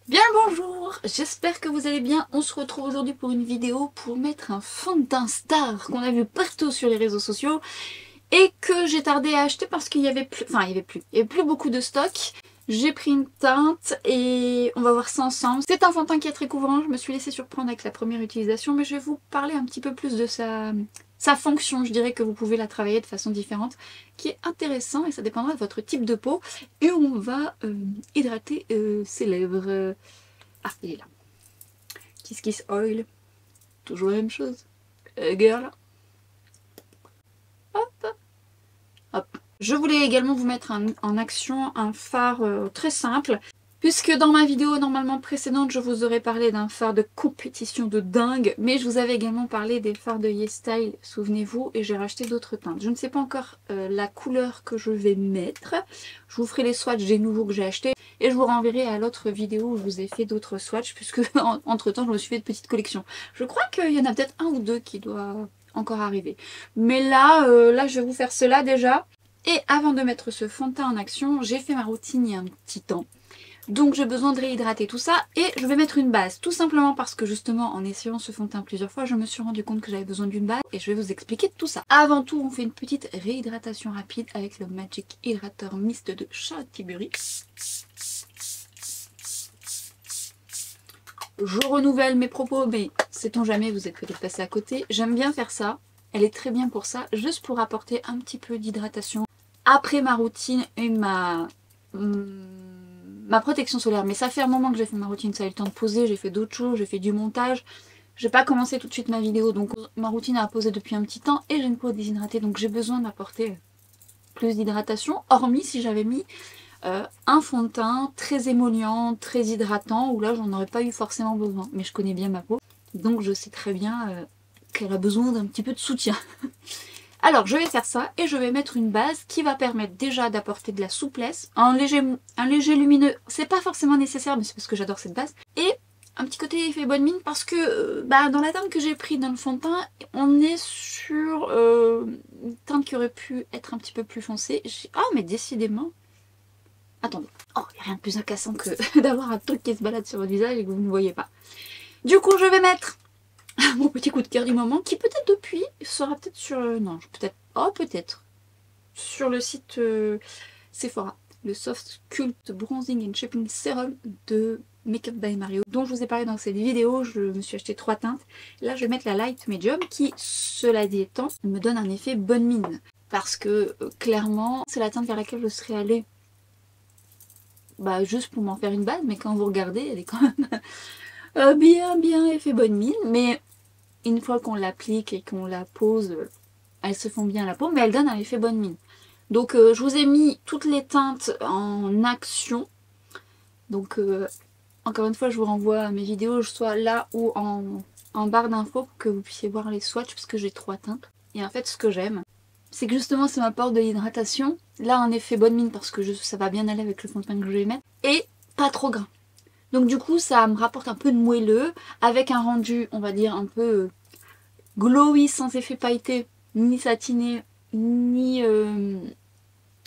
Bien le bonjour, j'espère que vous allez bien. On se retrouve aujourd'hui pour une vidéo pour mettre un fond de teint star qu'on a vu partout sur les réseaux sociaux et que j'ai tardé à acheter parce qu'il y avait plus, il y avait plus beaucoup de stock. J'ai pris une teinte et on va voir ça ensemble. C'est un fond de teint qui est très couvrant, je me suis laissée surprendre avec la première utilisation, mais je vais vous parler un petit peu plus de sa fonction. Je dirais que vous pouvez la travailler de façon différente, qui est intéressant et ça dépendra de votre type de peau. Et on va hydrater ses lèvres. Ah, il est là. Kiss Kiss Oil, toujours la même chose. Girl. Hop, hop. Je voulais également vous mettre en action un fard très simple. Puisque dans ma vidéo normalement précédente, je vous aurais parlé d'un fard de compétition de dingue, mais je vous avais également parlé des fards de YesStyle, souvenez-vous, et j'ai racheté d'autres teintes. Je ne sais pas encore la couleur que je vais mettre. Je vous ferai les swatchs des nouveaux que j'ai achetés, et je vous renverrai à l'autre vidéo où je vous ai fait d'autres swatchs, puisque entre temps je me suis fait de petites collections. Je crois qu'il y en a peut-être un ou deux qui doivent encore arriver. Mais là, je vais vous faire cela déjà. Et avant de mettre ce fond de teint en action, j'ai fait ma routine il y a un petit temps. Donc j'ai besoin de réhydrater tout ça et je vais mettre une base. Tout simplement parce que justement en essayant ce fond de teint plusieurs fois, je me suis rendu compte que j'avais besoin d'une base et je vais vous expliquer tout ça. Avant tout, on fait une petite réhydratation rapide avec le Magic Hydrator Mist de Charlotte Tilbury. Je renouvelle mes propos, mais sait-on jamais, vous êtes peut-être passé à côté. J'aime bien faire ça. Elle est très bien pour ça, juste pour apporter un petit peu d'hydratation après ma routine et ma protection solaire. Mais ça fait un moment que j'ai fait ma routine, ça a eu le temps de poser, j'ai fait d'autres choses, j'ai fait du montage. J'ai pas commencé tout de suite ma vidéo, donc ma routine a posé depuis un petit temps et j'ai une peau déshydratée, donc j'ai besoin d'apporter plus d'hydratation, hormis si j'avais mis un fond de teint très émollient, très hydratant, où là j'en aurais pas eu forcément besoin. Mais je connais bien ma peau, donc je sais très bien qu'elle a besoin d'un petit peu de soutien. Alors je vais faire ça et je vais mettre une base qui va permettre déjà d'apporter de la souplesse, un léger lumineux, c'est pas forcément nécessaire mais c'est parce que j'adore cette base, et un petit côté effet bonne mine parce que dans la teinte que j'ai pris dans le fond de teint, on est sur une teinte qui aurait pu être un petit peu plus foncée. Ah mais décidément, attendez, oh il n'y a rien de plus incassant que d'avoir un truc qui se balade sur votre visage et que vous ne voyez pas. Du coup je vais mettre mon petit coup de cœur du moment, qui peut-être depuis sera peut-être sur... non, peut-être... Oh, peut-être. Sur le site Sephora. Le Soft Cult Bronzing and Shaping Serum de Makeup by Mario, dont je vous ai parlé dans cette vidéo. Je me suis acheté 3 teintes. Là, je vais mettre la Light Medium, qui, cela dit étant, me donne un effet bonne mine. Parce que, clairement, c'est la teinte vers laquelle je serais allée juste pour m'en faire une base, mais quand vous regardez, elle est quand même bien effet bonne mine. Mais une fois qu'on l'applique et qu'on la pose, elles se font bien à la peau, mais elles donnent un effet bonne mine. Donc je vous ai mis toutes les teintes en action. Donc encore une fois, je vous renvoie à mes vidéos, soit là ou en barre d'infos pour que vous puissiez voir les swatchs, parce que j'ai 3 teintes. Et en fait, ce que j'aime, c'est que justement, ça m'apporte de l'hydratation. Là, un effet bonne mine, parce que ça va bien aller avec le fond de teint que je vais mettre. Et pas trop gras. Donc du coup, ça me rapporte un peu de moelleux, avec un rendu, on va dire, un peu glowy, sans effet pailleté, ni satiné, ni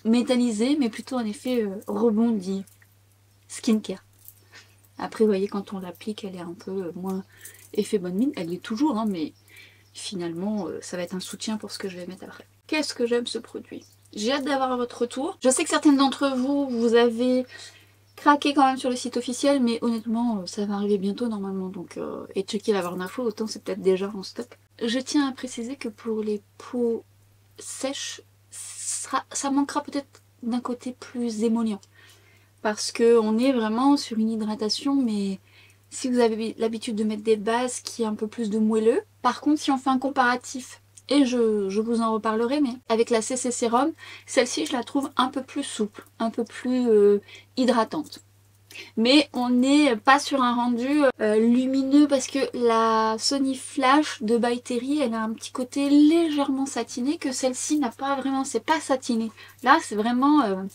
métallisé, mais plutôt un effet rebondi, skincare. Après, vous voyez, quand on l'applique, elle est un peu moins effet bonne mine. Elle est toujours, hein, mais finalement, ça va être un soutien pour ce que je vais mettre après. Qu'est-ce que j'aime ce produit? J'ai hâte d'avoir votre retour. Je sais que certaines d'entre vous, vous avez craqué quand même sur le site officiel, mais honnêtement, ça va arriver bientôt normalement. Donc, et checker la barre d'infos, autant c'est peut-être déjà en stock. Je tiens à préciser que pour les peaux sèches, ça manquera peut-être d'un côté plus émollient. Parce qu'on est vraiment sur une hydratation, mais si vous avez l'habitude de mettre des bases qui est un peu plus de moelleux. Par contre, si on fait un comparatif, et je vous en reparlerai, mais avec la CC Sérum, celle-ci je la trouve un peu plus souple, un peu plus hydratante. Mais on n'est pas sur un rendu lumineux parce que la Sony Flash de By Terry, elle a un petit côté légèrement satiné que celle-ci n'a pas vraiment, c'est pas satiné. Là, c'est vraiment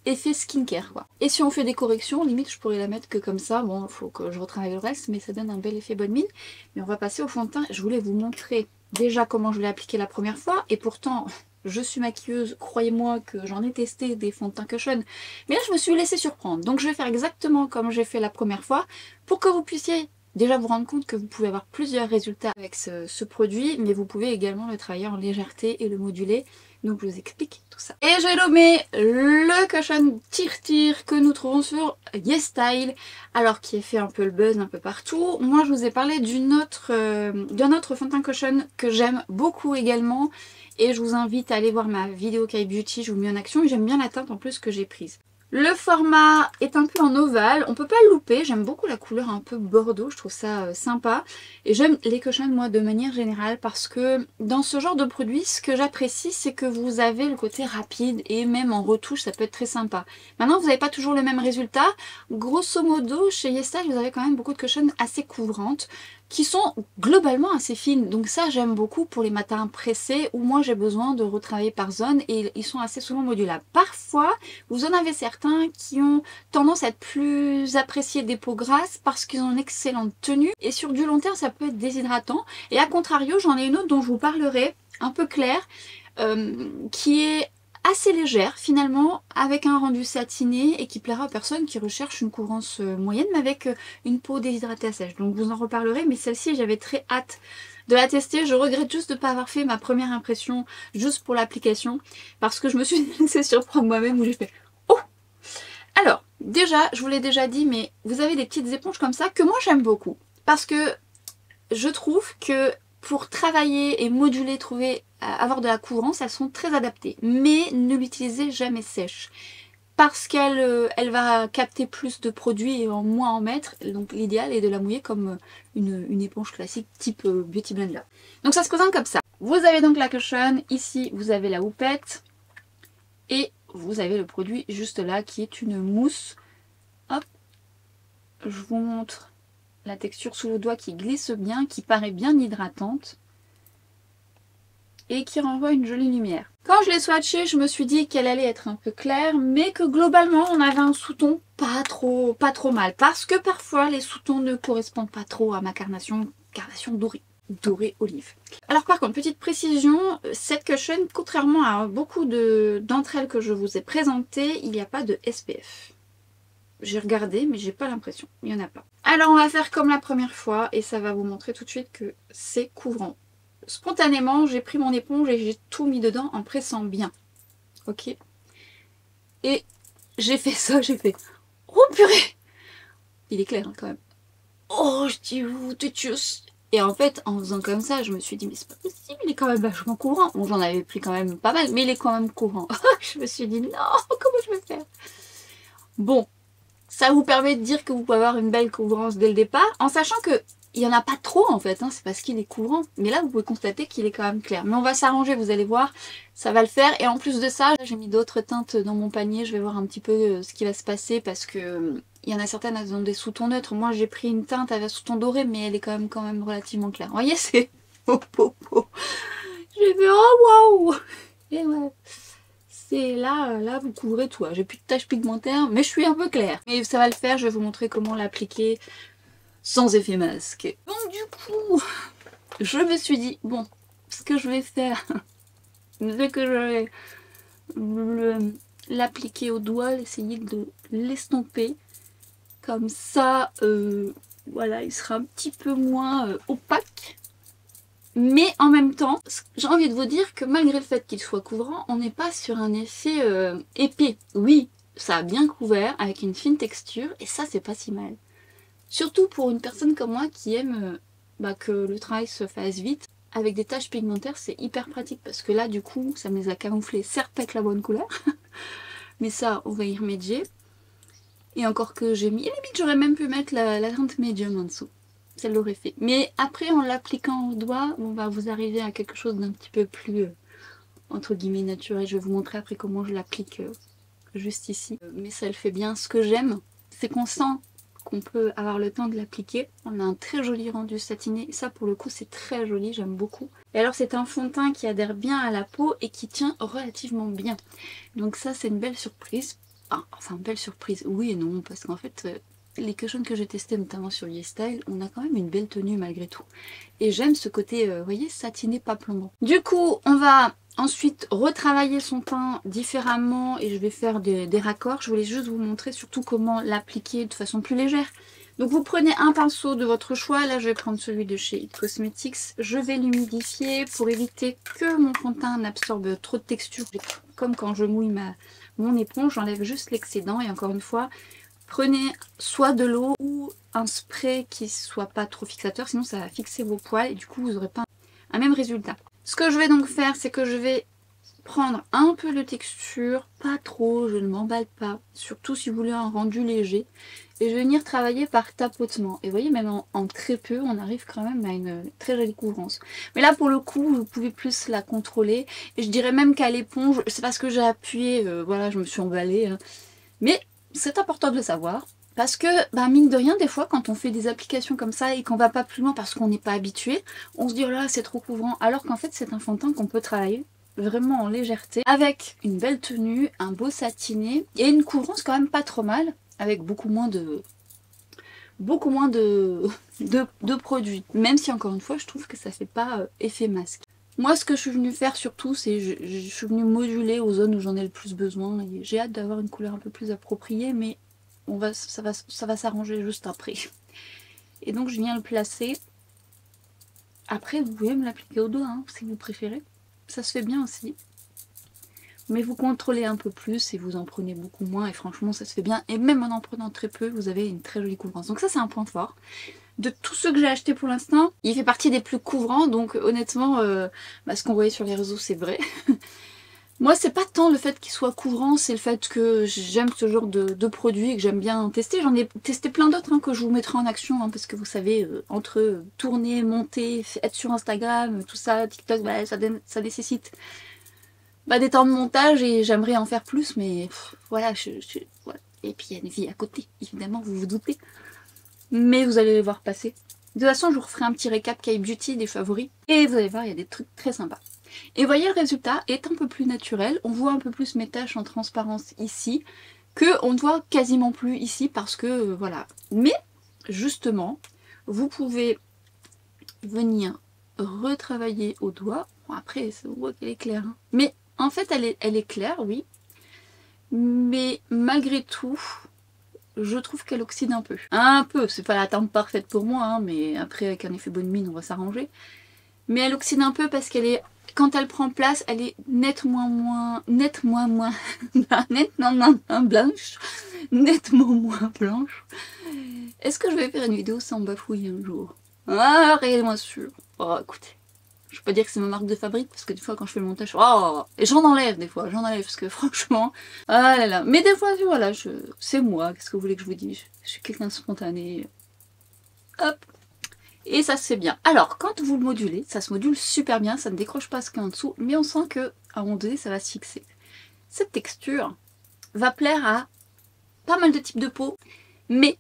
effet skincare quoi. Et si on fait des corrections, limite je pourrais la mettre que comme ça. Bon, il faut que je retravaille le reste, mais ça donne un bel effet bonne mine. Mais on va passer au fond de teint. Je voulais vous montrer déjà comment je l'ai appliqué la première fois. Et pourtant, je suis maquilleuse, croyez-moi que j'en ai testé des fonds de teint cushion, mais là je me suis laissée surprendre. Donc je vais faire exactement comme j'ai fait la première fois, pour que vous puissiez déjà vous rendre compte que vous pouvez avoir plusieurs résultats avec ce produit, mais vous pouvez également le travailler en légèreté et le moduler. Donc je vous explique tout ça. Et j'ai nommé le cushion Tir que nous trouvons sur YesStyle, alors qui a fait un peu le buzz un peu partout. Moi je vous ai parlé d'un autre fond de teint cushion que j'aime beaucoup également. Et je vous invite à aller voir ma vidéo Kai Beauty, je vous mets en action et j'aime bien la teinte en plus que j'ai prise. Le format est un peu en ovale, on peut pas le louper, j'aime beaucoup la couleur un peu bordeaux, je trouve ça sympa. Et j'aime les cushions moi de manière générale parce que dans ce genre de produit, ce que j'apprécie c'est que vous avez le côté rapide et même en retouche ça peut être très sympa. Maintenant vous n'avez pas toujours le même résultat, grosso modo chez YesStyle vous avez quand même beaucoup de cushions assez couvrantes qui sont globalement assez fines. Donc ça j'aime beaucoup pour les matins pressés où moi j'ai besoin de retravailler par zone et ils sont assez souvent modulables. Parfois vous en avez certains qui ont tendance à être plus appréciés des peaux grasses parce qu'ils ont une excellente tenue et sur du long terme ça peut être déshydratant. Et à contrario j'en ai une autre dont je vous parlerai, un peu claire, qui est assez légère finalement, avec un rendu satiné et qui plaira aux personnes qui recherchent une couvrance moyenne mais avec une peau déshydratée à sèche. Donc vous en reparlerez, mais celle-ci j'avais très hâte de la tester. Je regrette juste de ne pas avoir fait ma première impression juste pour l'application parce que je me suis laissée surprendre moi-même où j'ai fait oh. Alors déjà, je vous l'ai déjà dit, mais vous avez des petites éponges comme ça que moi j'aime beaucoup parce que je trouve que pour travailler et moduler, avoir de la couvrance, elles sont très adaptées. Mais ne l'utilisez jamais sèche. Parce qu'elle va capter plus de produits et moins en mettre. Donc l'idéal est de la mouiller comme une éponge classique type Beauty Blender. Donc ça se présente comme ça. Vous avez donc la cushion. Ici vous avez la houppette. Et vous avez le produit juste là qui est une mousse. Hop. Je vous montre la texture sous le doigt qui glisse bien, qui paraît bien hydratante et qui renvoie une jolie lumière. Quand je l'ai swatchée, je me suis dit qu'elle allait être un peu claire, mais que globalement on avait un sous-ton pas trop mal, parce que parfois les sous-tons ne correspondent pas trop à ma carnation dorée olive. Alors par contre, petite précision, cette cushion, contrairement à beaucoup d'entre elles que je vous ai présentées, il n'y a pas de SPF. J'ai regardé, mais j'ai pas l'impression. Il n'y en a pas. Alors on va faire comme la première fois et ça va vous montrer tout de suite que c'est couvrant. Spontanément, j'ai pris mon éponge et j'ai tout mis dedans en pressant bien. Ok. Et j'ai fait ça, j'ai fait oh purée. Il est clair hein, quand même. Oh, je dis où t'es tchuss. Et en fait, en faisant comme ça, je me suis dit mais c'est pas possible, il est quand même vachement couvrant. Bon, j'en avais pris quand même pas mal, mais il est quand même couvrant. Je me suis dit non, comment je vais faire? Bon. Ça vous permet de dire que vous pouvez avoir une belle couvrance dès le départ, en sachant que il n'y en a pas trop en fait, hein, c'est parce qu'il est couvrant. Mais là, vous pouvez constater qu'il est quand même clair. Mais on va s'arranger, vous allez voir, ça va le faire. Et en plus de ça, j'ai mis d'autres teintes dans mon panier. Je vais voir un petit peu ce qui va se passer parce que il y en a certaines, elles ont des sous-tons neutres. Moi, j'ai pris une teinte avec un sous-ton doré, mais elle est quand même relativement claire. Vous voyez, c'est oh, oh, oh. J'ai fait oh waouh. Et ouais. Et là vous couvrez tout. J'ai plus de taches pigmentaires, mais je suis un peu claire. Mais ça va le faire, je vais vous montrer comment l'appliquer sans effet masque. Donc du coup, je me suis dit, bon, ce que je vais faire, c'est que je vais l'appliquer au doigt, essayer de l'estomper. Comme ça, voilà, il sera un petit peu moins opaque. Mais en même temps, j'ai envie de vous dire que malgré le fait qu'il soit couvrant, on n'est pas sur un effet épais. Oui, ça a bien couvert avec une fine texture et ça c'est pas si mal. Surtout pour une personne comme moi qui aime que le travail se fasse vite. Avec des taches pigmentaires c'est hyper pratique parce que là du coup ça me les a camouflées, certes avec la bonne couleur. Mais ça on va y remédier. Et encore que j'ai mis, limite j'aurais même pu mettre la teinte médium en dessous. Ça l'aurait fait. Mais après, en l'appliquant au doigt, on va vous arriver à quelque chose d'un petit peu plus, entre guillemets, naturel. Je vais vous montrer après comment je l'applique juste ici. Mais ça le fait bien. Ce que j'aime, c'est qu'on sent qu'on peut avoir le temps de l'appliquer. On a un très joli rendu satiné. Ça, pour le coup, c'est très joli. J'aime beaucoup. Et alors, c'est un fond de teint qui adhère bien à la peau et qui tient relativement bien. Donc ça, c'est une belle surprise. Enfin, belle surprise. Oui et non, parce qu'en fait... les cushions que j'ai testés notamment sur YesStyle, on a quand même une belle tenue malgré tout. Et j'aime ce côté, vous voyez, satiné pas plombant. Du coup, on va ensuite retravailler son teint différemment et je vais faire des raccords. Je voulais juste vous montrer surtout comment l'appliquer de façon plus légère. Donc vous prenez un pinceau de votre choix, là je vais prendre celui de chez It Cosmetics, je vais l'humidifier pour éviter que mon fond de teint n'absorbe trop de texture. Comme quand je mouille mon éponge, j'enlève juste l'excédent et encore une fois, prenez soit de l'eau ou un spray qui soit pas trop fixateur, sinon ça va fixer vos poils et du coup vous n'aurez pas un même résultat. Ce que je vais donc faire, c'est que je vais prendre un peu de texture, pas trop, je ne m'emballe pas, surtout si vous voulez un rendu léger. Et je vais venir travailler par tapotement. Et vous voyez, même en très peu, on arrive quand même à une très jolie couvrance. Mais là, pour le coup, vous pouvez plus la contrôler. Et je dirais même qu'à l'éponge, c'est parce que j'ai appuyé, voilà, je me suis emballée. Hein. Mais c'est important de le savoir. Parce que, bah, mine de rien, des fois, quand on fait des applications comme ça et qu'on va pas plus loin parce qu'on n'est pas habitué, on se dit, oh là, c'est trop couvrant. Alors qu'en fait, c'est un fond de teint qu'on peut travailler vraiment en légèreté, avec une belle tenue, un beau satiné et une couvrance quand même pas trop mal, avec beaucoup moins de produits. Même si encore une fois, je trouve que ça fait pas effet masque. Moi, ce que je suis venue faire surtout, c'est je suis venue moduler aux zones où j'en ai le plus besoin. Et j'ai hâte d'avoir une couleur un peu plus appropriée, mais ça va s'arranger juste après. Et donc, je viens le placer. Après, vous pouvez me l'appliquer au doigt, hein, si vous préférez. Ça se fait bien aussi. Mais vous contrôlez un peu plus et vous en prenez beaucoup moins. Et franchement, ça se fait bien. Et même en prenant très peu, vous avez une très jolie couvrance. Donc ça, c'est un point fort. De tous ceux que j'ai achetés pour l'instant, il fait partie des plus couvrants. Donc honnêtement, ce qu'on voyait sur les réseaux, c'est vrai. Moi, c'est pas tant le fait qu'il soit couvrant, c'est le fait que j'aime ce genre de produit et que j'aime bien tester. J'en ai testé plein d'autres hein, que je vous mettrai en action, hein, parce que vous savez, entre tourner, monter, être sur Instagram, tout ça, TikTok, bah, ça nécessite des temps de montage et j'aimerais en faire plus, mais voilà, voilà. Et puis il y a une vie à côté, évidemment, vous vous doutez. Mais vous allez les voir passer. De toute façon, je vous referai un petit récap K-Beauty des favoris. Et vous allez voir, il y a des trucs très sympas. Et vous voyez, le résultat est un peu plus naturel. On voit un peu plus mes taches en transparence ici, qu'on ne voit quasiment plus ici parce que, voilà. Mais, justement, vous pouvez venir retravailler au doigt. Bon, après, on voit qu'elle est claire. Hein. Mais, en fait, elle est claire, oui. Mais, malgré tout, je trouve qu'elle oxyde un peu. Un peu, c'est pas la teinte parfaite pour moi, hein, mais après, avec un effet bonne mine, on va s'arranger. Mais elle oxyde un peu parce qu'elle est... Quand elle prend place, elle est nettement moins blanche. Nettement moins blanche. Est-ce que je vais faire une vidéo sans bafouiller un jour? Ah, réellement sûr. Oh, écoutez. Je peux pas dire que c'est ma marque de fabrique parce que des fois quand je fais le montage, oh, et j'en enlève des fois, j'en enlève parce que franchement, ah là là. Mais des fois, voilà, c'est moi, qu'est-ce que vous voulez que je vous dise? Je suis quelqu'un de spontané. Hop. Et ça se fait bien. Alors, quand vous le modulez, ça se module super bien, ça ne décroche pas ce qu'il y a en dessous, mais on sent que à un moment donné, ça va se fixer. Cette texture va plaire à pas mal de types de peau, mais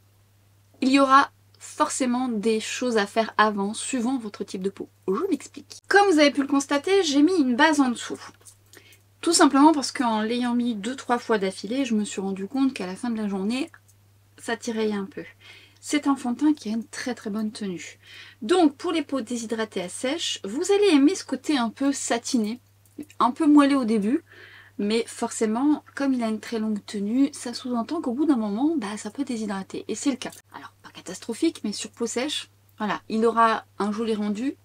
il y aura forcément des choses à faire avant, suivant votre type de peau. Je m'explique. Comme vous avez pu le constater, j'ai mis une base en dessous. Tout simplement parce qu'en l'ayant mis 2-3 fois d'affilée, je me suis rendu compte qu'à la fin de la journée, ça tiraillait un peu. C'est un fond de teint qui a une très très bonne tenue. Donc pour les peaux déshydratées à sèche, vous allez aimer ce côté un peu satiné, un peu moelleux au début, mais forcément, comme il a une très longue tenue, ça sous-entend qu'au bout d'un moment, ça peut déshydrater. Et c'est le cas. Alors, pas catastrophique, mais sur peau sèche, voilà, il aura un joli rendu,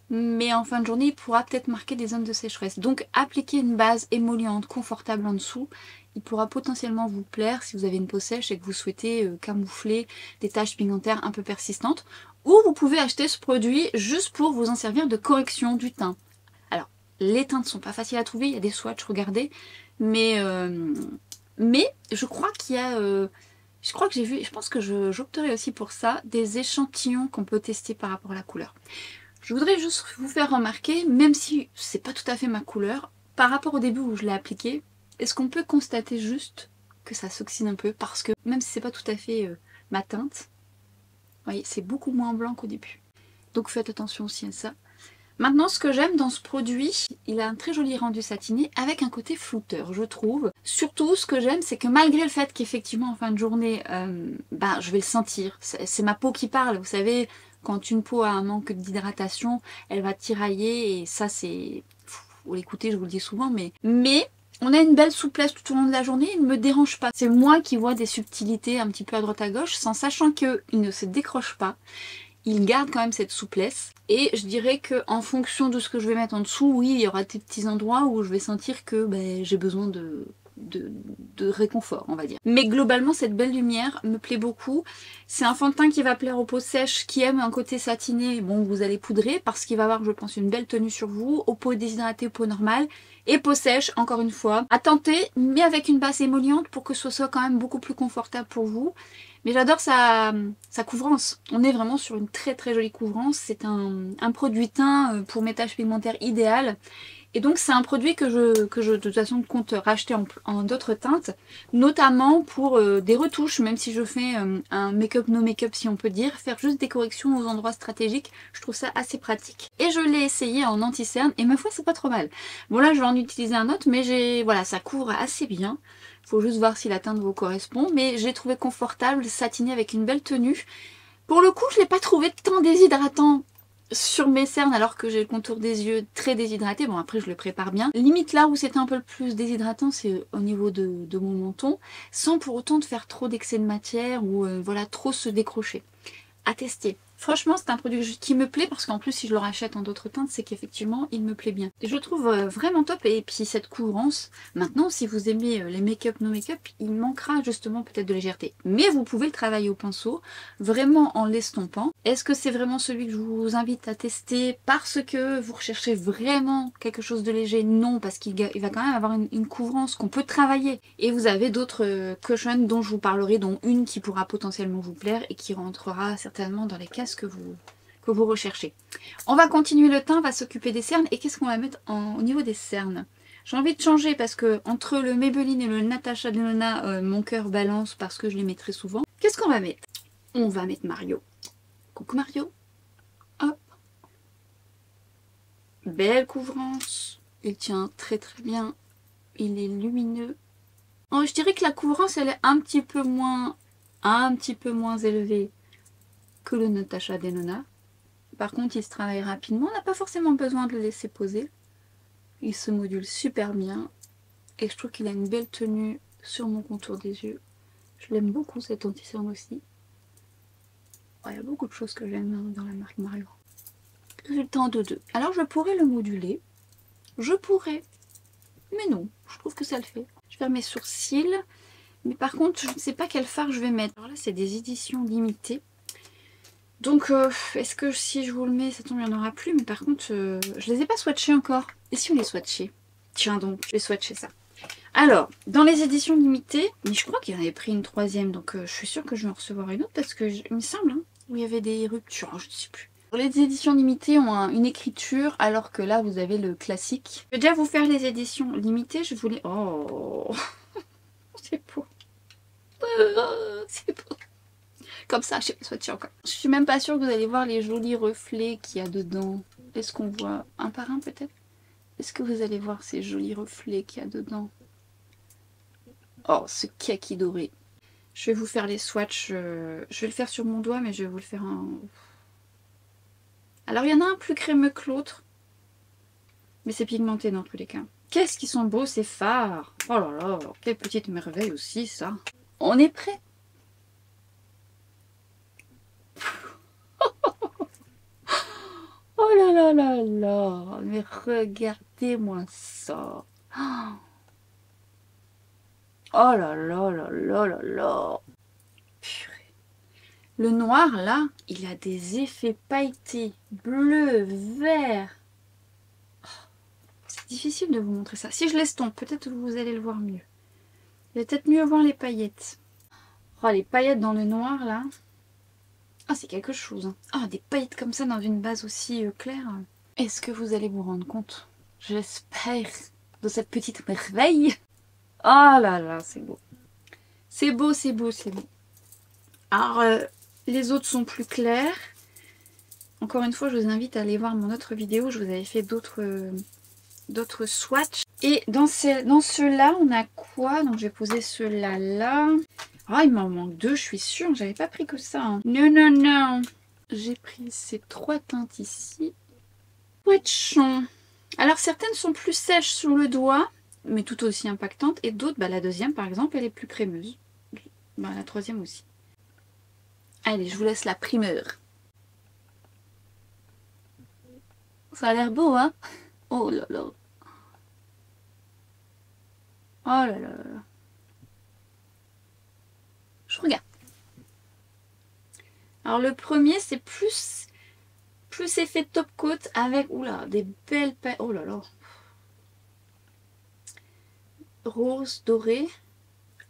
mais en fin de journée, il pourra peut-être marquer des zones de sécheresse. Donc, appliquer une base émolliente, confortable en dessous, il pourra potentiellement vous plaire si vous avez une peau sèche et que vous souhaitez camoufler des taches pigmentaires un peu persistantes. Ou vous pouvez acheter ce produit juste pour vous en servir de correction du teint. Alors, les teintes ne sont pas faciles à trouver, il y a des swatchs, regardez. Mais je crois qu'il y a... je crois que j'ai vu, je pense que j'opterai aussi pour ça, des échantillons qu'on peut tester par rapport à la couleur. Je voudrais juste vous faire remarquer, même si c'est pas tout à fait ma couleur, par rapport au début où je l'ai appliqué, est-ce qu'on peut constater juste que ça s'oxyde un peu? Parce que même si c'est pas tout à fait ma teinte, vous voyez, c'est beaucoup moins blanc qu'au début. Donc faites attention aussi à ça. Maintenant, ce que j'aime dans ce produit, il a un très joli rendu satiné avec un côté flouteur, je trouve. Surtout, ce que j'aime, c'est que malgré le fait qu'effectivement, en fin de journée, je vais le sentir. C'est ma peau qui parle, vous savez, quand une peau a un manque d'hydratation, elle va tirailler et ça, c'est... Vous l'écoutez, je vous le dis souvent, mais on a une belle souplesse tout au long de la journée, il ne me dérange pas. C'est moi qui vois des subtilités un petit peu à droite à gauche, sans sachant qu'il ne se décroche pas. Il garde quand même cette souplesse. Et je dirais que en fonction de ce que je vais mettre en dessous, oui, il y aura des petits endroits où je vais sentir que j'ai besoin de réconfort, on va dire. Mais globalement, cette belle lumière me plaît beaucoup. C'est un fond de teint qui va plaire aux peaux sèches, qui aiment un côté satiné. Bon, vous allez poudrer parce qu'il va avoir, je pense, une belle tenue sur vous. Aux peaux déshydratées, aux peaux normales. Et peau sèche, encore une fois, à tenter, mais avec une base émolliente pour que ce soit quand même beaucoup plus confortable pour vous. Mais j'adore sa couvrance. On est vraiment sur une très très jolie couvrance. C'est un produit teint pour mes taches pigmentaires idéal. Et donc c'est un produit que je de toute façon compte racheter en d'autres teintes, notamment pour des retouches, même si je fais un make-up no make-up si on peut dire, faire juste des corrections aux endroits stratégiques, je trouve ça assez pratique. Et je l'ai essayé en anti-cerne et ma foi c'est pas trop mal. Bon là je vais en utiliser un autre, mais voilà, ça couvre assez bien. Faut juste voir si la teinte vous correspond, mais j'ai trouvé confortable, satiné avec une belle tenue. Pour le coup je l'ai pas trouvé tant déshydratant sur mes cernes alors que j'ai le contour des yeux très déshydraté. Bon après je le prépare bien. Limite là où c'était un peu le plus déshydratant c'est au niveau de mon menton, sans pour autant de faire trop d'excès de matière ou voilà trop se décrocher. À tester. Franchement c'est un produit qui me plaît parce qu'en plus si je le rachète en d'autres teintes c'est qu'effectivement il me plaît bien. Et je le trouve vraiment top et puis cette couvrance, maintenant si vous aimez les make-up no make-up, il manquera justement peut-être de légèreté. Mais vous pouvez le travailler au pinceau, vraiment en l'estompant. Est-ce que c'est vraiment celui que je vous invite à tester parce que vous recherchez vraiment quelque chose de léger? Non, parce qu'il va quand même avoir une couvrance qu'on peut travailler. Et vous avez d'autres cushions dont je vous parlerai, dont une qui pourra potentiellement vous plaire et qui rentrera certainement dans les cases que vous recherchez. On va continuer le teint, on va s'occuper des cernes. Et qu'est-ce qu'on va mettre au niveau des cernes? J'ai envie de changer parce que entre le Maybelline et le Natasha Denona, mon cœur balance parce que je les mets très souvent. Qu'est-ce qu'on va mettre? On va mettre Mario. Coucou Mario. Hop. Belle couvrance. Il tient très très bien. Il est lumineux. Oh, je dirais que la couvrance elle est un petit peu moins élevée que le Natasha Denona. Par contre il se travaille rapidement, on n'a pas forcément besoin de le laisser poser. Il se module super bien et je trouve qu'il a une belle tenue sur mon contour des yeux. Je l'aime beaucoup cet anti-cerne aussi. Oh, il y a beaucoup de choses que j'aime dans la marque Mario. Résultat en 2-2. Alors je pourrais le moduler, je pourrais, mais non, je trouve que ça le fait. Je vais faire mes sourcils, mais par contre je ne sais pas quel fard je vais mettre. Alors là c'est des éditions limitées. Donc, est-ce que si je vous le mets, ça tombe, il n'y en aura plus. Mais par contre, je les ai pas swatchés encore. Et si on les swatchait? Tiens donc, je vais swatcher ça. Alors, dans les éditions limitées, mais je crois qu'il y en avait pris une troisième. Donc, je suis sûre que je vais en recevoir une autre. Parce que, il me semble, hein, où il y avait des ruptures, je ne sais plus. Les éditions limitées ont une écriture, alors que là, vous avez le classique. Je vais déjà vous faire les éditions limitées. Je voulais... Oh, c'est beau. C'est beau. Comme ça, je sais pas swatcher encore. Je suis même pas sûre que vous allez voir les jolis reflets qu'il y a dedans. Est-ce qu'on voit un par un peut-être? Est-ce que vous allez voir ces jolis reflets qu'il y a dedans? Oh, ce kaki doré. Je vais vous faire les swatchs. Je vais le faire sur mon doigt, mais je vais vous le faire en... Alors, il y en a un plus crémeux que l'autre. Mais c'est pigmenté dans tous les cas. Qu'est-ce qu'ils sont beaux ces fards! Oh là là, quelle petite merveille aussi ça! On est prêt! Oh là là là là, mais regardez-moi ça. Oh là là là là là là. Purée. Le noir là, il a des effets pailletés, bleu, vert. Oh, c'est difficile de vous montrer ça. Si je l'estompe, peut-être que vous allez le voir mieux. Il va peut-être mieux voir les paillettes. Oh, les paillettes dans le noir là. Ah, c'est quelque chose. Ah, des paillettes comme ça dans une base aussi claire. Est-ce que vous allez vous rendre compte? J'espère de cette petite merveille. Oh là là, c'est beau. C'est beau, c'est beau, c'est beau. Alors, les autres sont plus clairs. Encore une fois, je vous invite à aller voir mon autre vidéo. Je vous avais fait d'autres swatchs. Et dans ceux-là, on a quoi? Donc, je vais poser ceux-là là. Ah, il m'en manque deux, je suis sûre. J'avais pas pris que ça. Hein. Non, non, non. J'ai pris ces trois teintes ici. Swatchons. Alors certaines sont plus sèches sur le doigt, mais tout aussi impactantes, et d'autres, bah, la deuxième par exemple, elle est plus crémeuse. Bah, la troisième aussi. Allez, je vous laisse la primeur. Ça a l'air beau, hein? Oh là là. Oh là là là. Je regarde. Alors le premier, c'est plus effet top coat avec, oula, des belles paillettes. Oh là là. Rose, doré.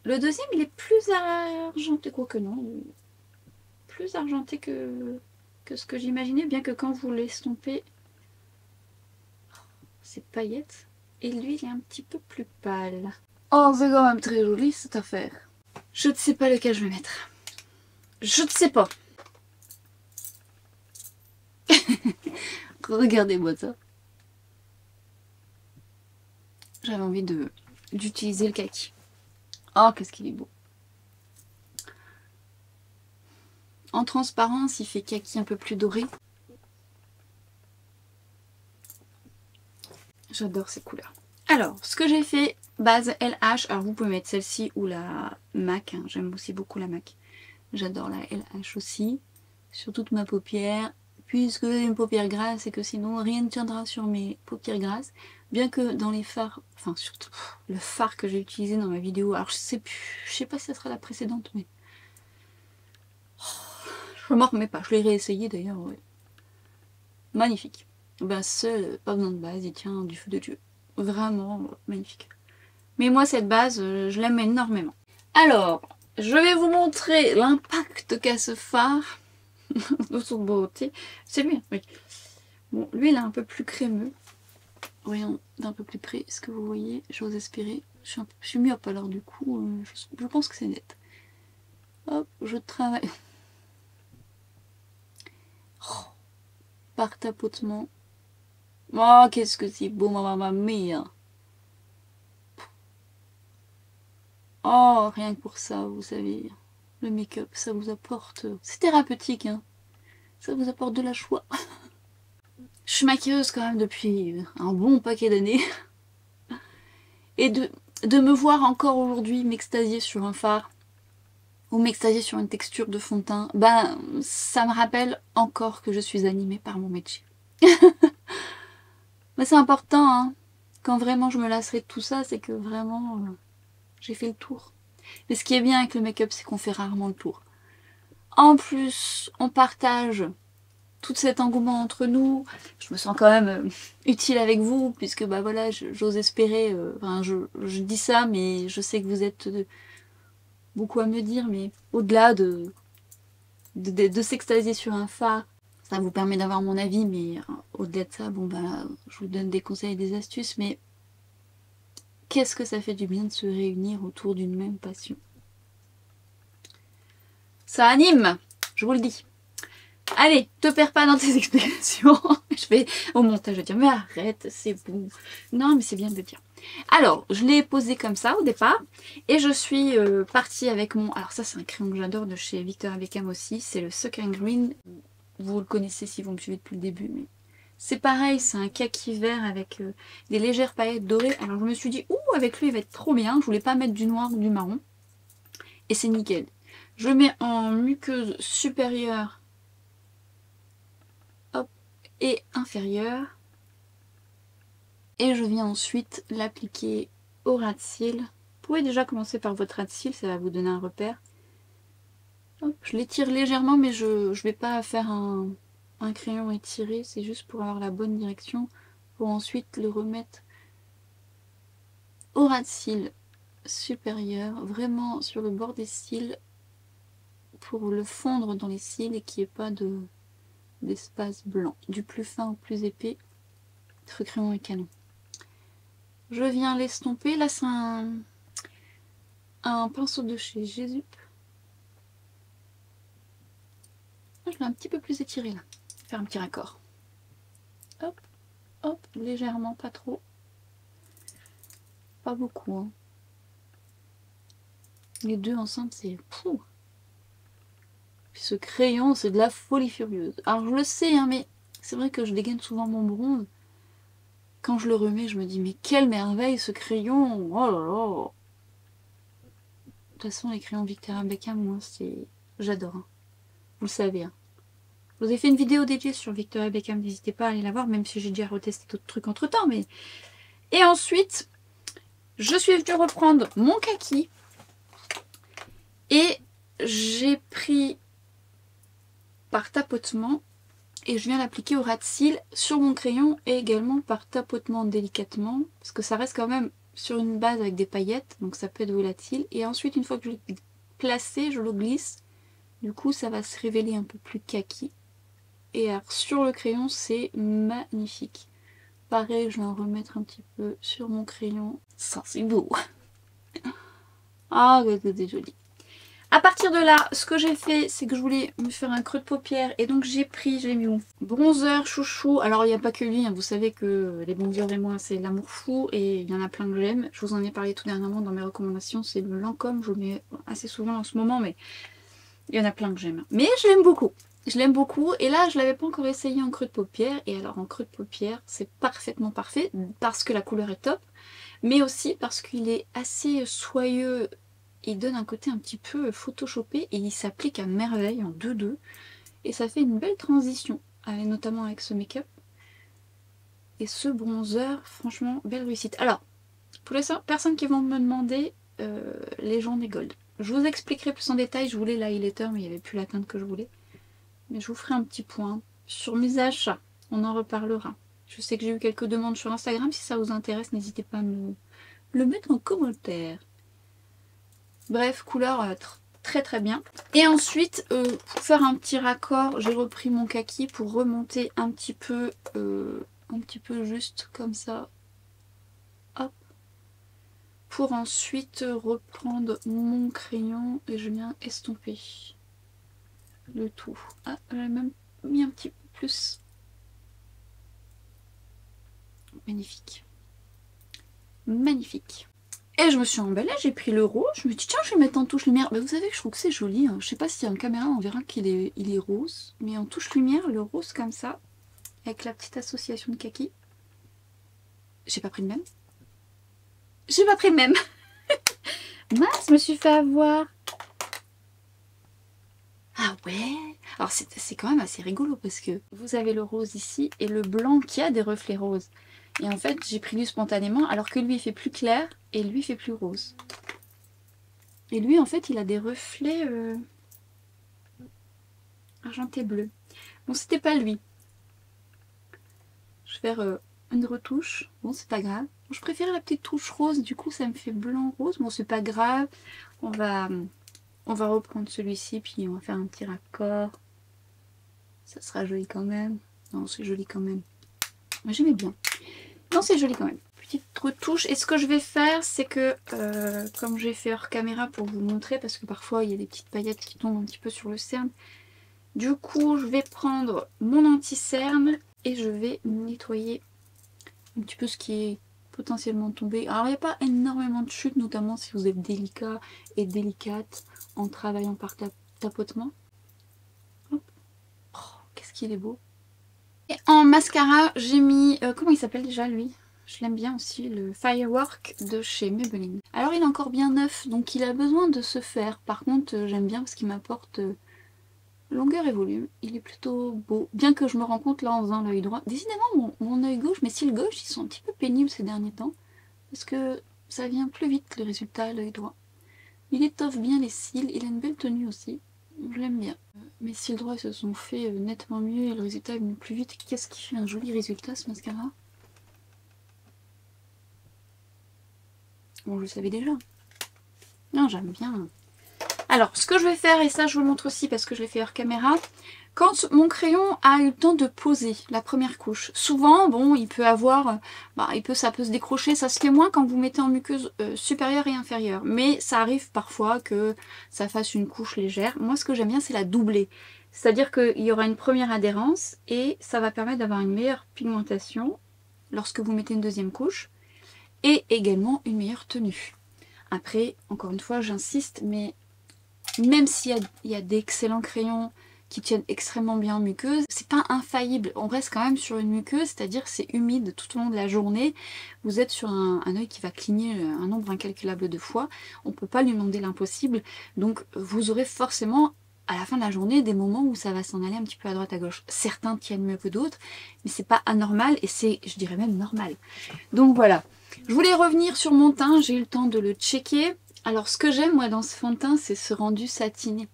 Le deuxième, il est plus argenté, quoique non. Plus argenté que ce que j'imaginais, bien que quand vous l'estompez, c'est paillettes. Et lui, il est un petit peu plus pâle. Oh, c'est quand même très joli cette affaire. Je ne sais pas lequel je vais mettre. Je ne sais pas. Regardez-moi ça. J'avais envie d'utiliser le kaki. Oh, qu'est-ce qu'il est beau. En transparence, il fait kaki un peu plus doré. J'adore ces couleurs. Alors, ce que j'ai fait, base LH. Alors, vous pouvez mettre celle-ci ou la MAC. Hein. J'aime aussi beaucoup la MAC. J'adore la LH aussi. Sur toute ma paupière. Puisque j'ai une paupière grasse et que sinon rien ne tiendra sur mes paupières grasses. Bien que dans les fards, enfin surtout le fard que j'ai utilisé dans ma vidéo, alors je sais pas si ça sera la précédente, mais je m'en remets pas, je l'ai réessayé d'ailleurs, ouais. Magnifique. Ben seul, pas besoin de base, il tient du feu de Dieu. Vraiment magnifique. Mais moi cette base, je l'aime énormément. Alors, je vais vous montrer l'impact qu'a ce fard de son beauté. C'est lui, oui. Bon, lui il est un peu plus crémeux. Voyons d'un peu plus près ce que vous voyez, j'ose espérer. Je suis myope alors du coup, je pense que c'est net. Hop, je travaille. Oh, par tapotement. Oh, qu'est-ce que c'est beau, maman mia. Oh, rien que pour ça, vous savez, le make-up, ça vous apporte... C'est thérapeutique, hein. Ça vous apporte de la joie. Je suis maquilleuse quand même depuis un bon paquet d'années. Et de me voir encore aujourd'hui m'extasier sur un fard ou m'extasier sur une texture de fond de teint, ben ça me rappelle encore que je suis animée par mon métier. Mais c'est important, hein. Quand vraiment je me lasserai de tout ça, c'est que vraiment j'ai fait le tour. Mais ce qui est bien avec le make-up, c'est qu'on fait rarement le tour. En plus, on partage tout cet engouement entre nous. Je me sens quand même utile avec vous, puisque bah voilà, j'ose espérer, enfin je dis ça, mais je sais que vous êtes beaucoup à me dire, mais au-delà de s'extasier sur un phare, ça vous permet d'avoir mon avis, mais au-delà de ça, bon bah je vous donne des conseils et des astuces, mais qu'est-ce que ça fait du bien de se réunir autour d'une même passion. Ça anime, je vous le dis. Allez, te perds pas dans tes explications. Je vais au montage, je vais dire, mais arrête, c'est bon. Non, mais c'est bien de le dire. Alors, je l'ai posé comme ça au départ. Et je suis partie avec mon... Alors ça, c'est un crayon que j'adore de chez Victoria Beckham aussi. C'est le Sucker Green. Vous le connaissez si vous me suivez depuis le début. Mais c'est pareil, c'est un kaki vert avec des légères paillettes dorées. Alors je me suis dit, ouh, avec lui, il va être trop bien. Je voulais pas mettre du noir ou du marron. Et c'est nickel. Je le mets en muqueuse supérieure et inférieure. Et je viens ensuite l'appliquer au ras de cils. Vous pouvez déjà commencer par votre ras de cils, ça va vous donner un repère. Hop, je l'étire légèrement, mais je ne vais pas faire un crayon étiré, c'est juste pour avoir la bonne direction, pour ensuite le remettre au ras de cils supérieur, vraiment sur le bord des cils, pour le fondre dans les cils et qu'il n'y ait pas d'espace blanc. Du plus fin au plus épais, ce crayon est canon. Je viens l'estomper. Là, c'est un pinceau de chez Jésus. Je l'ai un petit peu plus étiré là. Faire un petit raccord. Hop, hop, légèrement, pas trop. Pas beaucoup. Hein. Les deux ensemble, c'est... Puis ce crayon, c'est de la folie furieuse. Alors, je le sais, hein, mais c'est vrai que je dégaine souvent mon bronze. quand je le remets, je me dis mais quelle merveille ce crayon! Oh là là! De toute façon, les crayons Victoria Beckham, moi, c'est... J'adore. Hein. Vous le savez. Hein. Je vous ai fait une vidéo dédiée sur Victoria Beckham, n'hésitez pas à aller la voir, même si j'ai déjà retesté d'autres trucs entre temps. Mais... Et ensuite, je suis venue reprendre mon kaki. Et j'ai pris par tapotement et je viens l'appliquer au ras de cils sur mon crayon et également par tapotement délicatement parce que ça reste quand même sur une base avec des paillettes donc ça peut être volatile. Et ensuite une fois que je l'ai placé, je le glisse, du coup ça va se révéler un peu plus kaki. Et alors sur le crayon c'est magnifique. Pareil, je vais en remettre un petit peu sur mon crayon. Ça c'est beau. Ah, c'est joli. A partir de là, ce que j'ai fait, c'est que je voulais me faire un creux de paupière. Et donc j'ai pris, je l'ai mis où? Bronzer chouchou. Alors il n'y a pas que lui, hein. Vous savez que les bronzers et moi, c'est l'amour fou. Et il y en a plein que j'aime. Je vous en ai parlé tout dernièrement dans mes recommandations. C'est le Lancôme, je le mets assez souvent en ce moment. Mais il y en a plein que j'aime. Mais je l'aime beaucoup. Je l'aime beaucoup. Et là, je ne l'avais pas encore essayé en creux de paupière. Et alors en creux de paupière, c'est parfaitement parfait. Parce que la couleur est top. Mais aussi parce qu'il est assez soyeux. Il donne un côté un petit peu photoshopé et il s'applique à merveille en 2-2. Et ça fait une belle transition, notamment avec ce make-up. Et ce bronzer, franchement, belle réussite. Alors, pour les personnes qui vont me demander les journées gold, je vous expliquerai plus en détail. Je voulais l'highlighter, mais il n'y avait plus la teinte que je voulais. Mais je vous ferai un petit point sur mes achats. On en reparlera. Je sais que j'ai eu quelques demandes sur Instagram. Si ça vous intéresse, n'hésitez pas à me le mettre en commentaire. Bref, couleur très très bien. Et ensuite, pour faire un petit raccord, j'ai repris mon kaki pour remonter un petit peu juste comme ça. Hop. Pour ensuite reprendre mon crayon et je viens estomper le tout. Ah, j'ai même mis un petit peu plus. Magnifique. Magnifique. Et je me suis emballée, j'ai pris le rose, je me dis tiens je vais mettre en touche lumière. Bah, vous savez que je trouve que c'est joli, hein. Je sais pas si en caméra on verra qu'il est, rose, mais en touche lumière, le rose comme ça, avec la petite association de kaki. J'ai pas pris le même. J'ai pas pris le même. Mince, je me suis fait avoir. Ah ouais. Alors c'est quand même assez rigolo parce que vous avez le rose ici et le blanc qui a des reflets roses. Et en fait j'ai pris lui spontanément alors que lui il fait plus clair et lui il fait plus rose. Et lui en fait il a des reflets argenté bleu. Bon c'était pas lui. Je vais faire une retouche. Bon c'est pas grave. Je préférais la petite touche rose, du coup ça me fait blanc rose. Bon c'est pas grave. On va reprendre celui-ci puis on va faire un petit raccord. Ça sera joli quand même. Non c'est joli quand même. Mais j'aimais bien. Non c'est joli quand même. Petite retouche. Et ce que je vais faire c'est que comme j'ai fait hors caméra pour vous montrer, parce que parfois il y a des petites paillettes qui tombent un petit peu sur le cerne. Du coup je vais prendre mon anti-cerne et je vais nettoyer un petit peu ce qui est potentiellement tombé. Alors il n'y a pas énormément de chute, notamment si vous êtes délicat et délicate en travaillant par tapotement. Oh, qu'est-ce qu'il est beau. Et en mascara, j'ai mis... comment il s'appelle déjà lui? Je l'aime bien aussi, le Firework de chez Maybelline. Alors il est encore bien neuf, donc il a besoin de se faire. Par contre, j'aime bien parce qu'il m'apporte longueur et volume. Il est plutôt beau, bien que je me rends compte là en faisant l'œil droit. Décidément, mon œil gauche, mes cils gauche, ils sont un petit peu pénibles ces derniers temps. Parce que ça vient plus vite le résultat à l'œil droit. Il étoffe bien les cils, il a une belle tenue aussi. Je l'aime bien. Mes cils droits se sont fait nettement mieux et le résultat est venu plus vite. Qu'est-ce qui fait un joli résultat ce mascara? Bon, je le savais déjà. Non, j'aime bien. Alors, ce que je vais faire, et ça je vous le montre aussi parce que je l'ai fait hors caméra, quand mon crayon a eu le temps de poser la première couche, souvent, bon, il peut avoir, ça peut se décrocher, ça se fait moins quand vous mettez en muqueuse supérieure et inférieure, mais ça arrive parfois que ça fasse une couche légère. Moi, ce que j'aime bien, c'est la doubler, c'est-à-dire qu'il y aura une première adhérence et ça va permettre d'avoir une meilleure pigmentation lorsque vous mettez une deuxième couche et également une meilleure tenue. Après, encore une fois, j'insiste, mais même s'il y a d'excellents crayons qui tiennent extrêmement bien en muqueuse. C'est pas infaillible, on reste quand même sur une muqueuse, c'est-à-dire c'est humide tout au long de la journée. Vous êtes sur un œil qui va cligner un nombre incalculable de fois. On peut pas lui demander l'impossible, donc vous aurez forcément à la fin de la journée des moments où ça va s'en aller un petit peu à droite à gauche. Certains tiennent mieux que d'autres, mais c'est pas anormal et c'est, je dirais même, normal. Donc voilà. Je voulais revenir sur mon teint, j'ai eu le temps de le checker. Alors ce que j'aime moi dans ce fond de teint, c'est ce rendu satiné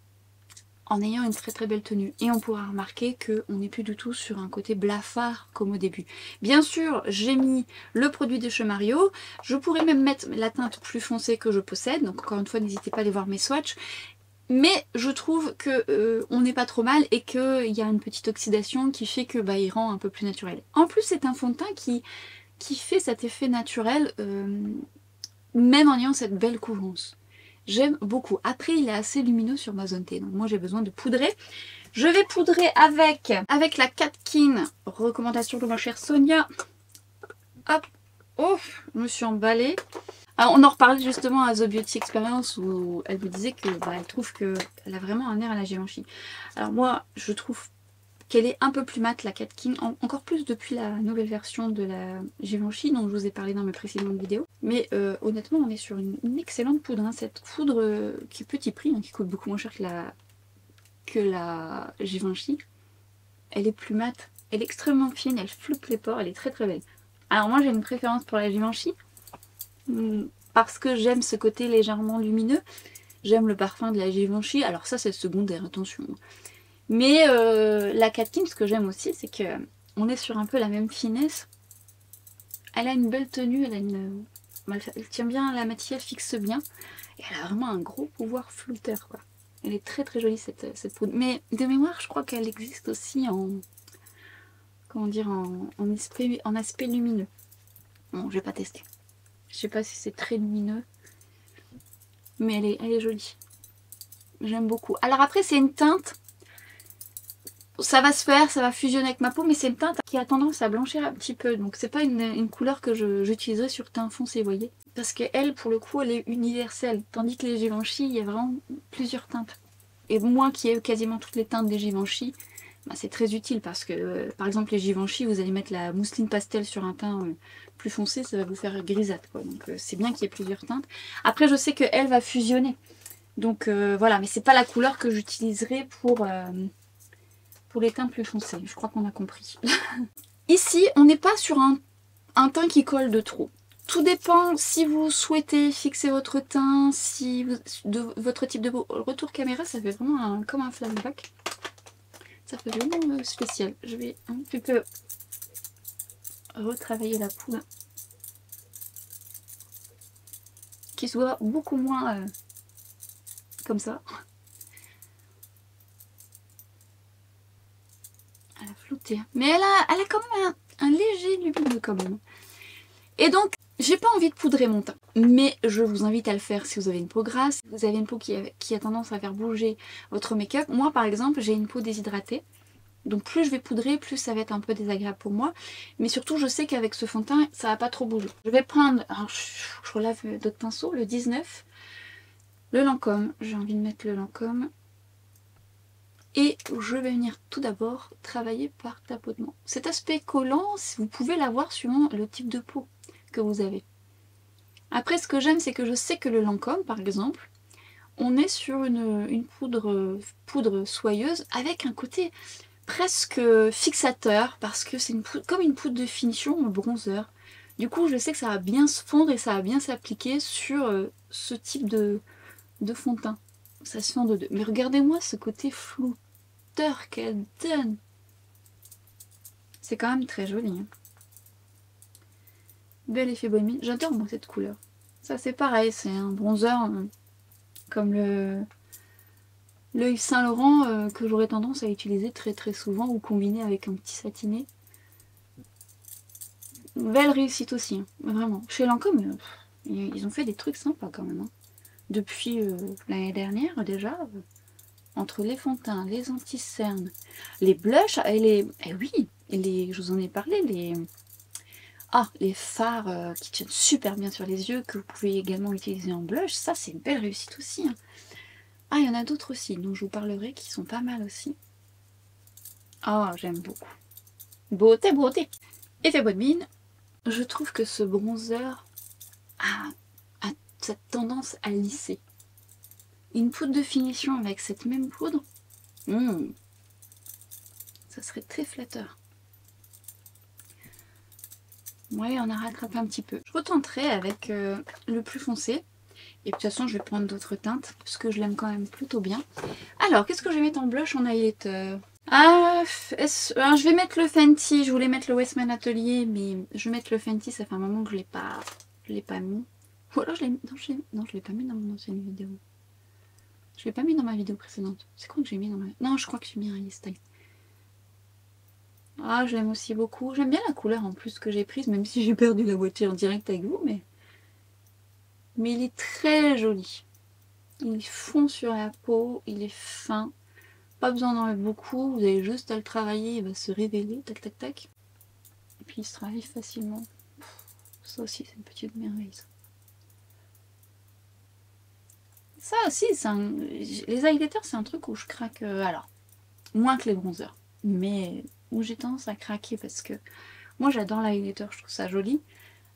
en ayant une très très belle tenue. Et on pourra remarquer qu'on n'est plus du tout sur un côté blafard comme au début. Bien sûr, j'ai mis le produit de chez Mario. Je pourrais même mettre la teinte plus foncée que je possède. Donc encore une fois, n'hésitez pas à aller voir mes swatchs. Mais je trouve que on n'est pas trop mal et qu'il y a une petite oxydation qui fait que il rend un peu plus naturel. En plus, c'est un fond de teint qui fait cet effet naturel même en ayant cette belle couvrance. J'aime beaucoup. Après, il est assez lumineux sur ma zone T, donc moi j'ai besoin de poudrer. Je vais poudrer avec la Katkin, recommandation de ma chère Sonia. Hop, oh, je me suis emballée. Alors, on en reparlait justement à The Beauty Experience où elle me disait que elle trouve qu'elle a vraiment un air à la Givenchy. Alors moi, je trouve qu'elle est un peu plus mate la Katkin, encore plus depuis la nouvelle version de la Givenchy dont je vous ai parlé dans mes précédentes vidéos. Mais honnêtement, on est sur une excellente poudre. Hein. Cette poudre qui est petit prix, hein, qui coûte beaucoup moins cher que la Givenchy, elle est plus mate. Elle est extrêmement fine, elle floupe les pores, elle est très très belle. Alors moi j'ai une préférence pour la Givenchy parce que j'aime ce côté légèrement lumineux. J'aime le parfum de la Givenchy. Alors ça c'est secondaire, attention. Mais la Katkin, ce que j'aime aussi, c'est que on est sur un peu la même finesse. Elle a une belle tenue, elle tient bien la matière, elle fixe bien. Et elle a vraiment un gros pouvoir flouteur, quoi. Elle est très très jolie cette poudre. Mais de mémoire, je crois qu'elle existe aussi en... Comment dire, en aspect lumineux. Bon, je vais pas tester. Je sais pas si c'est très lumineux. Mais elle est jolie. J'aime beaucoup. Alors après, c'est une teinte... Ça va se faire, ça va fusionner avec ma peau, mais c'est une teinte qui a tendance à blanchir un petit peu. Donc c'est pas une couleur que j'utiliserai sur teint foncé, vous voyez. Parce qu'elle, pour le coup, elle est universelle. Tandis que les Givenchy, il y a vraiment plusieurs teintes. Et moi qui ai quasiment toutes les teintes des Givenchy, c'est très utile parce que, par exemple, les Givenchy, vous allez mettre la mousseline pastel sur un teint plus foncé, ça va vous faire grisâtre, quoi. Donc c'est bien qu'il y ait plusieurs teintes. Après, je sais qu'elle va fusionner. Donc voilà, mais c'est pas la couleur que j'utiliserai pour les teints plus foncés. Je crois qu'on a compris. Ici, on n'est pas sur un teint qui colle de trop. Tout dépend si vous souhaitez fixer votre teint, de votre type de peau. Le retour caméra, ça fait vraiment comme un flashback. Ça fait vraiment spécial. Je vais un petit peu retravailler la poudre. Qui soit beaucoup moins comme ça. Elle a flouté. Mais elle a quand même un léger lumineux quand même. Et donc, j'ai pas envie de poudrer mon teint. Mais je vous invite à le faire si vous avez une peau grasse. Si vous avez une peau qui a tendance à faire bouger votre make-up. Moi par exemple, j'ai une peau déshydratée. Donc plus je vais poudrer, plus ça va être un peu désagréable pour moi. Mais surtout, je sais qu'avec ce fond de teint, ça va pas trop bouger. Je vais prendre, alors je relève d'autres pinceaux, le 19. Le Lancôme. J'ai envie de mettre le Lancôme. Et je vais venir tout d'abord travailler par tapotement. Cet aspect collant, vous pouvez l'avoir suivant le type de peau que vous avez. Après, ce que j'aime, c'est que je sais que le Lancôme, par exemple, on est sur une poudre soyeuse avec un côté presque fixateur parce que c'est comme une poudre de finition bronzer. Du coup, je sais que ça va bien se fondre et ça va bien s'appliquer sur ce type de fond de teint. Ça se fait en deux. Mais regardez-moi ce côté flouteur qu'elle donne. C'est quand même très joli. Hein. Bel effet bohémien. J'adore moi cette couleur. Ça c'est pareil, c'est un bronzer comme le Yves Saint Laurent que j'aurais tendance à utiliser très très souvent ou combiné avec un petit satiné. Belle réussite aussi, hein. Vraiment. Chez Lancôme, ils ont fait des trucs sympas quand même. Hein. Depuis l'année dernière déjà, entre les fonds de teint, les anti-cernes, les blushs, je vous en ai parlé, les fards qui tiennent super bien sur les yeux, que vous pouvez également utiliser en blush, ça c'est une belle réussite aussi. Hein. Ah, il y en a d'autres aussi, dont je vous parlerai, qui sont pas mal aussi. Oh, j'aime beaucoup. Beauté, beauté. Effet bonne mine. Je trouve que ce bronzer a cette tendance à lisser. Une poudre de finition avec cette même poudre, ça serait très flatteur. Ouais, on a rattrapé un petit peu. Je retenterai avec le plus foncé. Et de toute façon, je vais prendre d'autres teintes, parce que je l'aime quand même plutôt bien. Alors, qu'est-ce que je vais mettre en blush en highlighter? Je vais mettre le Fenty. Je voulais mettre le Westman Atelier, mais je vais mettre le Fenty. Ça fait un moment que je l'ai pas mis. Ou alors je l'ai... Non, je l'ai pas mis dans mon ancienne vidéo. Je l'ai pas mis dans ma vidéo précédente. C'est quoi que j'ai mis dans ma... Non, je crois que j'ai mis un hairstyle. Ah, je l'aime aussi beaucoup. J'aime bien la couleur en plus que j'ai prise, même si j'ai perdu la moitié en direct avec vous, mais il est très joli. Il fond sur la peau, il est fin. Pas besoin d'en mettre beaucoup, vous avez juste à le travailler, il va se révéler, tac tac tac. Et puis il se travaille facilement. Ça aussi c'est une petite merveille. Ça aussi, les highlighters c'est un truc où je craque, alors, moins que les bronzers, mais où j'ai tendance à craquer parce que moi j'adore l'highlighter, je trouve ça joli.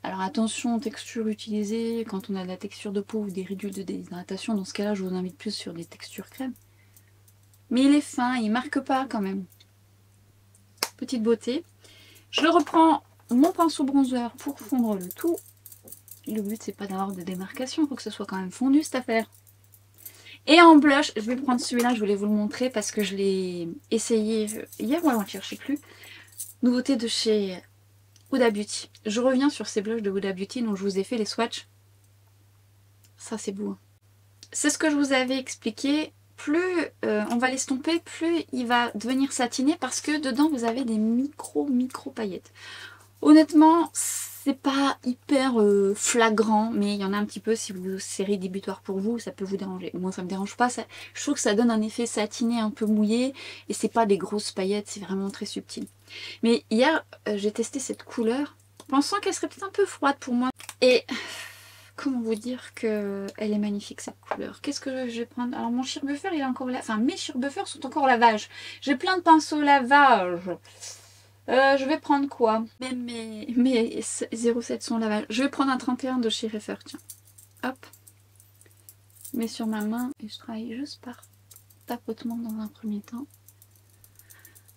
Alors attention aux textures utilisées, quand on a de la texture de peau ou des ridules de déshydratation, dans ce cas-là je vous invite plus sur des textures crème. Mais il est fin, il marque pas quand même. Petite beauté. Je reprends mon pinceau bronzer pour fondre le tout. Le but c'est pas d'avoir de démarcation, il faut que ce soit quand même fondu cette affaire. Et en blush, je vais prendre celui-là, je voulais vous le montrer parce que je l'ai essayé hier ou avant-hier, je sais plus. Nouveauté de chez Huda Beauty. Je reviens sur ces blushs de Huda Beauty dont je vous ai fait les swatchs. Ça c'est beau. C'est ce que je vous avais expliqué. Plus on va l'estomper, plus il va devenir satiné parce que dedans vous avez des micro paillettes. Honnêtement, c'est pas hyper flagrant, mais il y en a un petit peu. Si c'est rédhibitoire pour vous, ça peut vous déranger. Moi ça me dérange pas, je trouve que ça donne un effet satiné un peu mouillé et c'est pas des grosses paillettes, c'est vraiment très subtil. Mais hier j'ai testé cette couleur pensant qu'elle serait peut-être un peu froide pour moi et comment vous dire que elle est magnifique cette couleur. Qu'est-ce que je vais prendre? Alors mon Sheer-Buffer il est encore là, enfin mes Sheer-Buffers sont encore au lavage. J'ai plein de pinceaux lavage. Je vais prendre quoi? Même mes 0,7 sont lavage. Je vais prendre un 31 de chez Refer, tiens. Hop. Je mets sur ma main et je travaille juste par tapotement dans un premier temps.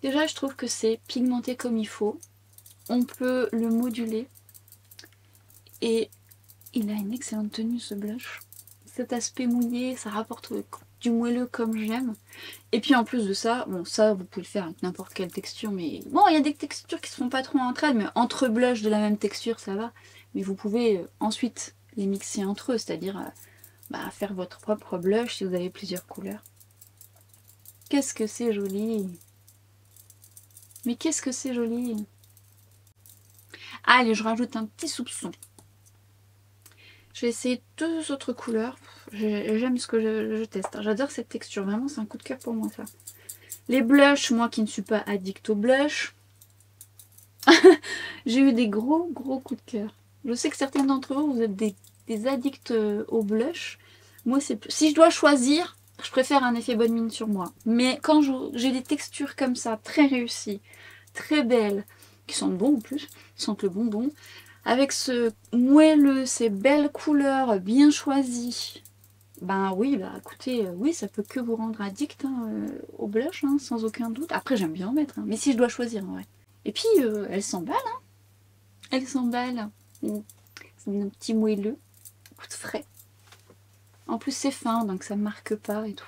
Déjà, je trouve que c'est pigmenté comme il faut. On peut le moduler. Et il a une excellente tenue ce blush. Cet aspect mouillé, ça rapporte du moelleux comme j'aime. Et puis en plus de ça, bon ça vous pouvez le faire avec n'importe quelle texture, mais bon il y a des textures qui se font pas trop entre elles, mais entre blushs de la même texture ça va. Mais vous pouvez ensuite les mixer entre eux, c'est-à-dire faire votre propre blush si vous avez plusieurs couleurs. Qu'est-ce que c'est joli! Mais qu'est-ce que c'est joli! Allez, je rajoute un petit soupçon. Je vais essayer deux autres couleurs. J'aime ce que je teste. J'adore cette texture, vraiment c'est un coup de cœur pour moi ça. Les blushs, moi qui ne suis pas addict aux blushs, j'ai eu des gros coups de cœur. Je sais que certains d'entre vous, vous êtes des addicts aux blushs. Moi, si je dois choisir, je préfère un effet bonne mine sur moi. Mais quand j'ai des textures comme ça, très réussies, très belles, qui sentent bon en plus, qui sentent le bonbon, avec ce moelleux, ces belles couleurs bien choisies, ben oui, écoutez, oui, ça peut que vous rendre addict au blush, hein, sans aucun doute. Après, j'aime bien en mettre, hein, mais si je dois choisir, en vrai. Et puis, elle s'emballe, hein. Elle s'emballe. C'est un petit moelleux, coup de frais. En plus, c'est fin, donc ça ne marque pas et tout.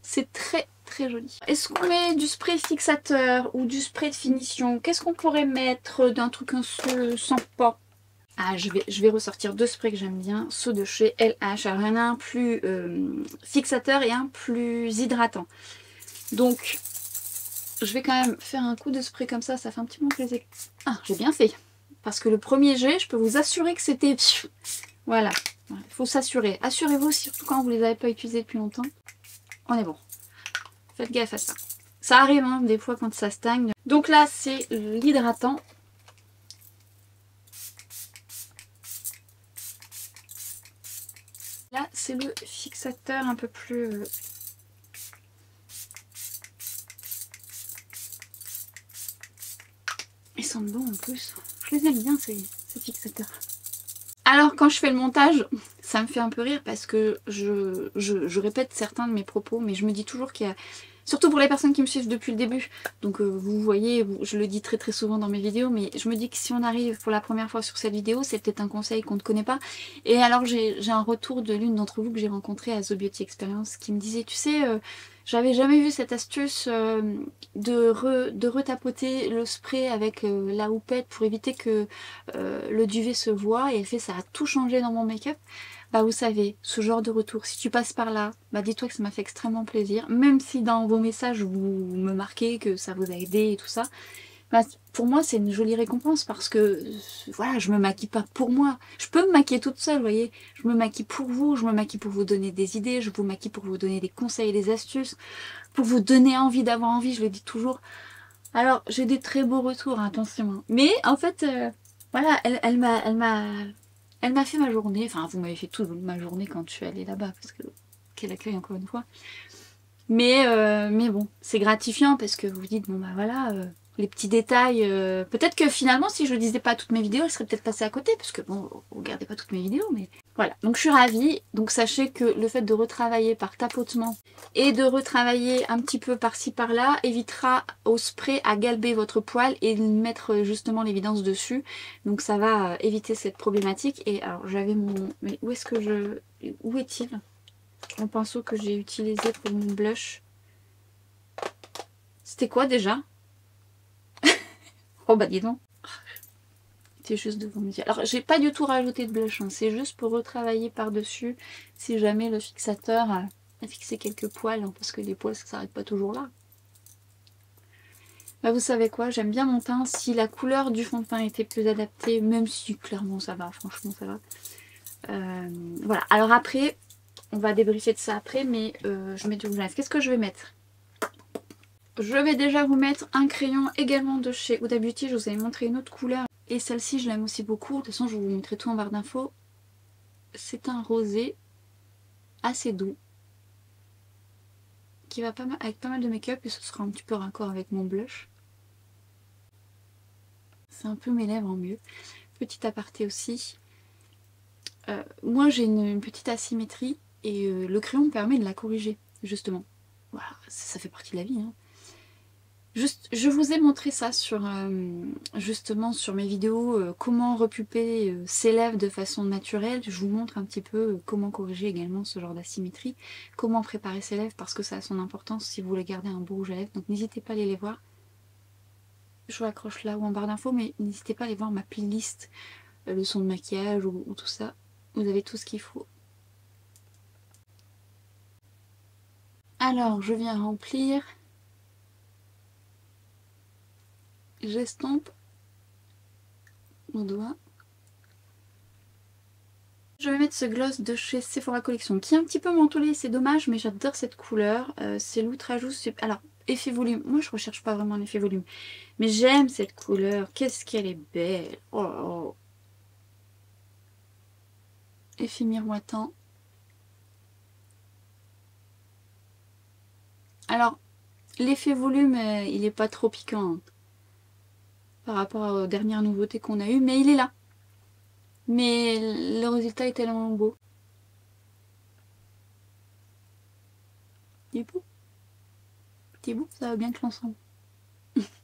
C'est très joli. Est-ce qu'on met du spray fixateur ou du spray de finition? Qu'est-ce qu'on pourrait mettre d'un truc un peu sans pas? Ah, je vais ressortir deux sprays que j'aime bien, ceux de chez LH. Alors, il y en a un plus fixateur et un plus hydratant. Donc, je vais quand même faire un coup de spray comme ça. Ça fait un petit moment que je les ai... Ah, j'ai bien fait. Parce que le premier jet, je peux vous assurer que c'était... Voilà, il faut s'assurer. Assurez-vous, surtout quand vous ne les avez pas utilisés depuis longtemps. On est bon. Faites gaffe à ça. Ça arrive hein, des fois quand ça stagne. Donc là, c'est l'hydratant. Là, c'est le fixateur un peu plus... sentent bon en plus. Je les aime bien ces fixateurs. Alors quand je fais le montage, ça me fait un peu rire parce que je répète certains de mes propos, mais je me dis toujours qu'il y a... Surtout pour les personnes qui me suivent depuis le début, donc vous voyez, je le dis très très souvent dans mes vidéos, mais je me dis que si on arrive pour la première fois sur cette vidéo, c'est peut-être un conseil qu'on ne connaît pas. Et alors j'ai un retour de l'une d'entre vous que j'ai rencontrée à The Beauty Experience qui me disait, tu sais, j'avais jamais vu cette astuce de retapoter le spray avec la houppette pour éviter que le duvet se voit, et elle fait, ça a tout changé dans mon make-up. Bah vous savez, ce genre de retour, si tu passes par là, bah dis-toi que ça m'a fait extrêmement plaisir. Même si dans vos messages vous me marquez que ça vous a aidé et tout ça, bah pour moi c'est une jolie récompense parce que voilà, je me maquille pas pour moi. Je peux me maquiller toute seule, vous voyez. Je me maquille pour vous, je me maquille pour vous donner des idées, je vous maquille pour vous donner des conseils et des astuces, pour vous donner envie d'avoir envie, je le dis toujours. Alors j'ai des très beaux retours, hein, attention. Hein. Mais en fait, voilà, elle m'a fait ma journée, enfin vous m'avez fait toute ma journée quand je suis allée là-bas, parce que quel accueil encore une fois. Mais bon, c'est gratifiant parce que vous vous dites, bon bah voilà, les petits détails, peut-être que finalement si je ne disais pas toutes mes vidéos, elles seraient peut-être passées à côté, parce que bon, vous regardez pas toutes mes vidéos, mais voilà. Donc je suis ravie, donc sachez que le fait de retravailler par tapotement et de retravailler un petit peu par-ci par-là évitera au spray à galber votre poil et de mettre justement l'évidence dessus, donc ça va éviter cette problématique. Et alors j'avais mon... mais où est-ce que je... où est-il ? Mon pinceau que j'ai utilisé pour mon blush. C'était quoi déjà? Oh bah dis donc. C'est juste devant mes yeux. Alors j'ai pas du tout rajouté de blush, hein. C'est juste pour retravailler par-dessus si jamais le fixateur a fixé quelques poils, hein, parce que les poils ça s'arrête pas toujours là. Bah vous savez quoi, j'aime bien mon teint. Si la couleur du fond de teint était plus adaptée, même si clairement ça va, franchement ça va. Voilà, alors après, on va débriefer de ça après, mais je mets du rouge à lèvres. Qu'est-ce que je vais mettre? Je vais déjà vous mettre un crayon également de chez Huda Beauty. Je vous avais montré une autre couleur et celle-ci je l'aime aussi beaucoup. De toute façon je vous mettrai tout en barre d'infos. C'est un rosé assez doux qui va pas mal, avec pas mal de make-up, et ce sera un petit peu raccord avec mon blush. C'est un peu mes lèvres en mieux. Petit aparté aussi. Moi j'ai une petite asymétrie et le crayon me permet de la corriger justement. Voilà, ça fait partie de la vie, hein. Juste, je vous ai montré ça sur, justement sur mes vidéos, comment repulper ses lèvres de façon naturelle. Je vous montre un petit peu comment corriger également ce genre d'asymétrie, comment préparer ses lèvres parce que ça a son importance si vous voulez garder un beau rouge à lèvres. Donc n'hésitez pas à aller les voir. Je vous l'accroche là ou en barre d'infos, mais n'hésitez pas à aller voir ma playlist, leçons de maquillage ou tout ça. Vous avez tout ce qu'il faut. Alors, je viens remplir. J'estompe mon doigt. Je vais mettre ce gloss de chez Sephora Collection qui est un petit peu mentholé, c'est dommage, mais j'adore cette couleur. C'est l'Outrajou. Alors, effet volume. Moi, je recherche pas vraiment l'effet volume, mais j'aime cette couleur. Qu'est-ce qu'elle est belle. Oh, oh. Effet miroitant. Alors, l'effet volume, il est pas trop piquant hein, par rapport aux dernières nouveautés qu'on a eues, mais il est là. Mais le résultat est tellement beau. Il est beau. Petit bout, ça va bien que l'ensemble.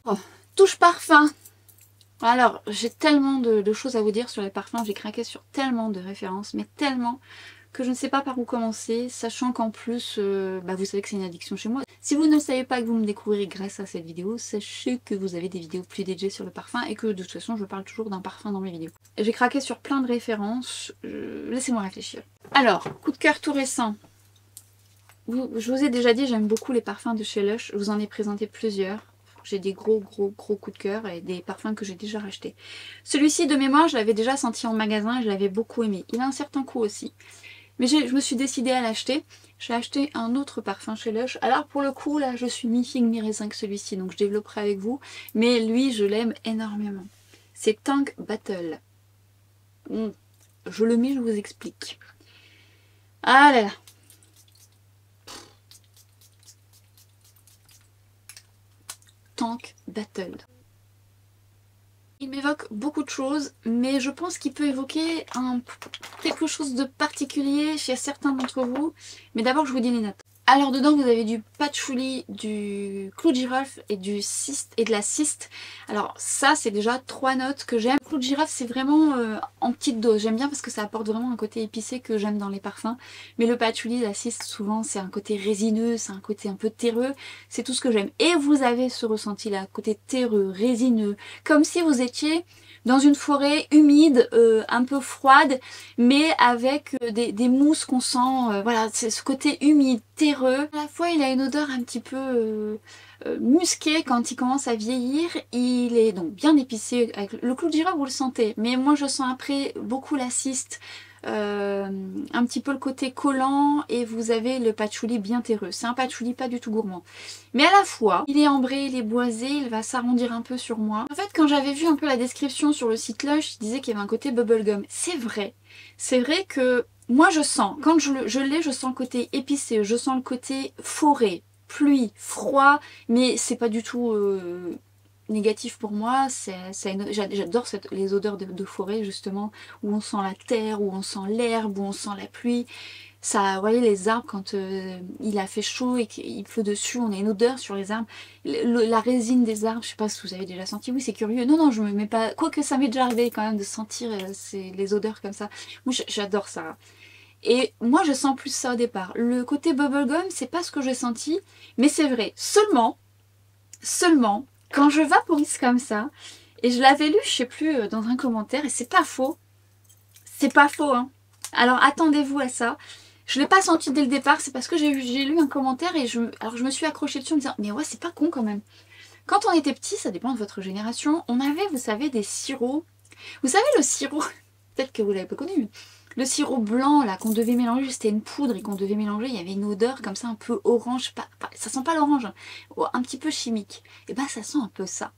Oh, touche parfum. Alors, j'ai tellement de choses à vous dire sur les parfums, j'ai craqué sur tellement de références, mais tellement que je ne sais pas par où commencer, sachant qu'en plus, bah vous savez que c'est une addiction chez moi. Si vous ne savez pas que vous me découvrirez grâce à cette vidéo, sachez que vous avez des vidéos plus dédiées sur le parfum et que de toute façon, je parle toujours d'un parfum dans mes vidéos. J'ai craqué sur plein de références, laissez-moi réfléchir. Alors, coup de cœur tout récent. Je vous ai déjà dit, j'aime beaucoup les parfums de chez Lush, je vous en ai présenté plusieurs. J'ai des gros coups de cœur et des parfums que j'ai déjà rachetés. Celui-ci de mémoire, je l'avais déjà senti en magasin et je l'avais beaucoup aimé. Il a un certain coût aussi. Mais je me suis décidée à l'acheter. J'ai acheté un autre parfum chez Lush. Alors pour le coup, là, je suis mi-figue, mi-raisin que celui-ci. Donc je développerai avec vous. Mais lui, je l'aime énormément. C'est Tank Battle. Je le mets, je vous explique. Ah là là. Tank Battle. Il m'évoque beaucoup de choses, mais je pense qu'il peut évoquer quelque chose de particulier chez certains d'entre vous. Mais d'abord, je vous dis les notes. Alors dedans, vous avez du patchouli, du clou de girofle et du cyste et de la cyste. Alors ça, c'est déjà 3 notes que j'aime. Le clou de girofle, c'est vraiment en petite dose. J'aime bien parce que ça apporte vraiment un côté épicé que j'aime dans les parfums. Mais le patchouli, la cyste, souvent, c'est un côté résineux, c'est un côté un peu terreux. C'est tout ce que j'aime. Et vous avez ce ressenti-là, côté terreux, résineux, comme si vous étiez dans une forêt humide, un peu froide, mais avec des mousses qu'on sent, voilà, c'est ce côté humide, terreux. À la fois, il a une odeur un petit peu musquée quand il commence à vieillir. Il est donc bien épicé. Avec le clou de girofle, vous le sentez, mais moi je sens après beaucoup la cyste. Un petit peu le côté collant et vous avez le patchouli bien terreux. C'est un patchouli pas du tout gourmand. Mais à la fois, il est ambré, il est boisé, il va s'arrondir un peu sur moi. En fait, quand j'avais vu un peu la description sur le site Lush, il disait qu'il y avait un côté bubblegum. C'est vrai. C'est vrai que moi je sens, quand je l'ai, je sens le côté épicé, je sens le côté forêt, pluie, froid, mais c'est pas du tout négatif pour moi. J'adore les odeurs de forêt justement, où on sent la terre, où on sent l'herbe, où on sent la pluie. Ça, vous voyez les arbres quand il a fait chaud et qu'il pleut dessus, on a une odeur sur les arbres. La résine des arbres, je sais pas si vous avez déjà senti, oui c'est curieux. Non, non, je me mets pas, quoique ça m'est déjà arrivé quand même de sentir les odeurs comme ça. Moi j'adore ça. Et moi je sens plus ça au départ. Le côté bubblegum, c'est pas ce que j'ai senti, mais c'est vrai. Seulement, quand je vaporise comme ça, et je l'avais lu, je sais plus, dans un commentaire, et c'est pas faux. C'est pas faux, hein. Alors attendez-vous à ça. Je l'ai pas senti dès le départ, c'est parce que j'ai lu un commentaire et alors je me suis accrochée dessus en me disant mais ouais c'est pas con quand même. Quand on était petit, ça dépend de votre génération, on avait, vous savez, des sirops. Vous savez le sirop, peut-être que vous l'avez pas connu, mais le sirop blanc là qu'on devait mélanger, c'était une poudre et qu'on devait mélanger, il y avait une odeur comme ça un peu orange, ça sent pas l'orange, un petit peu chimique. Et bah ça sent un peu ça.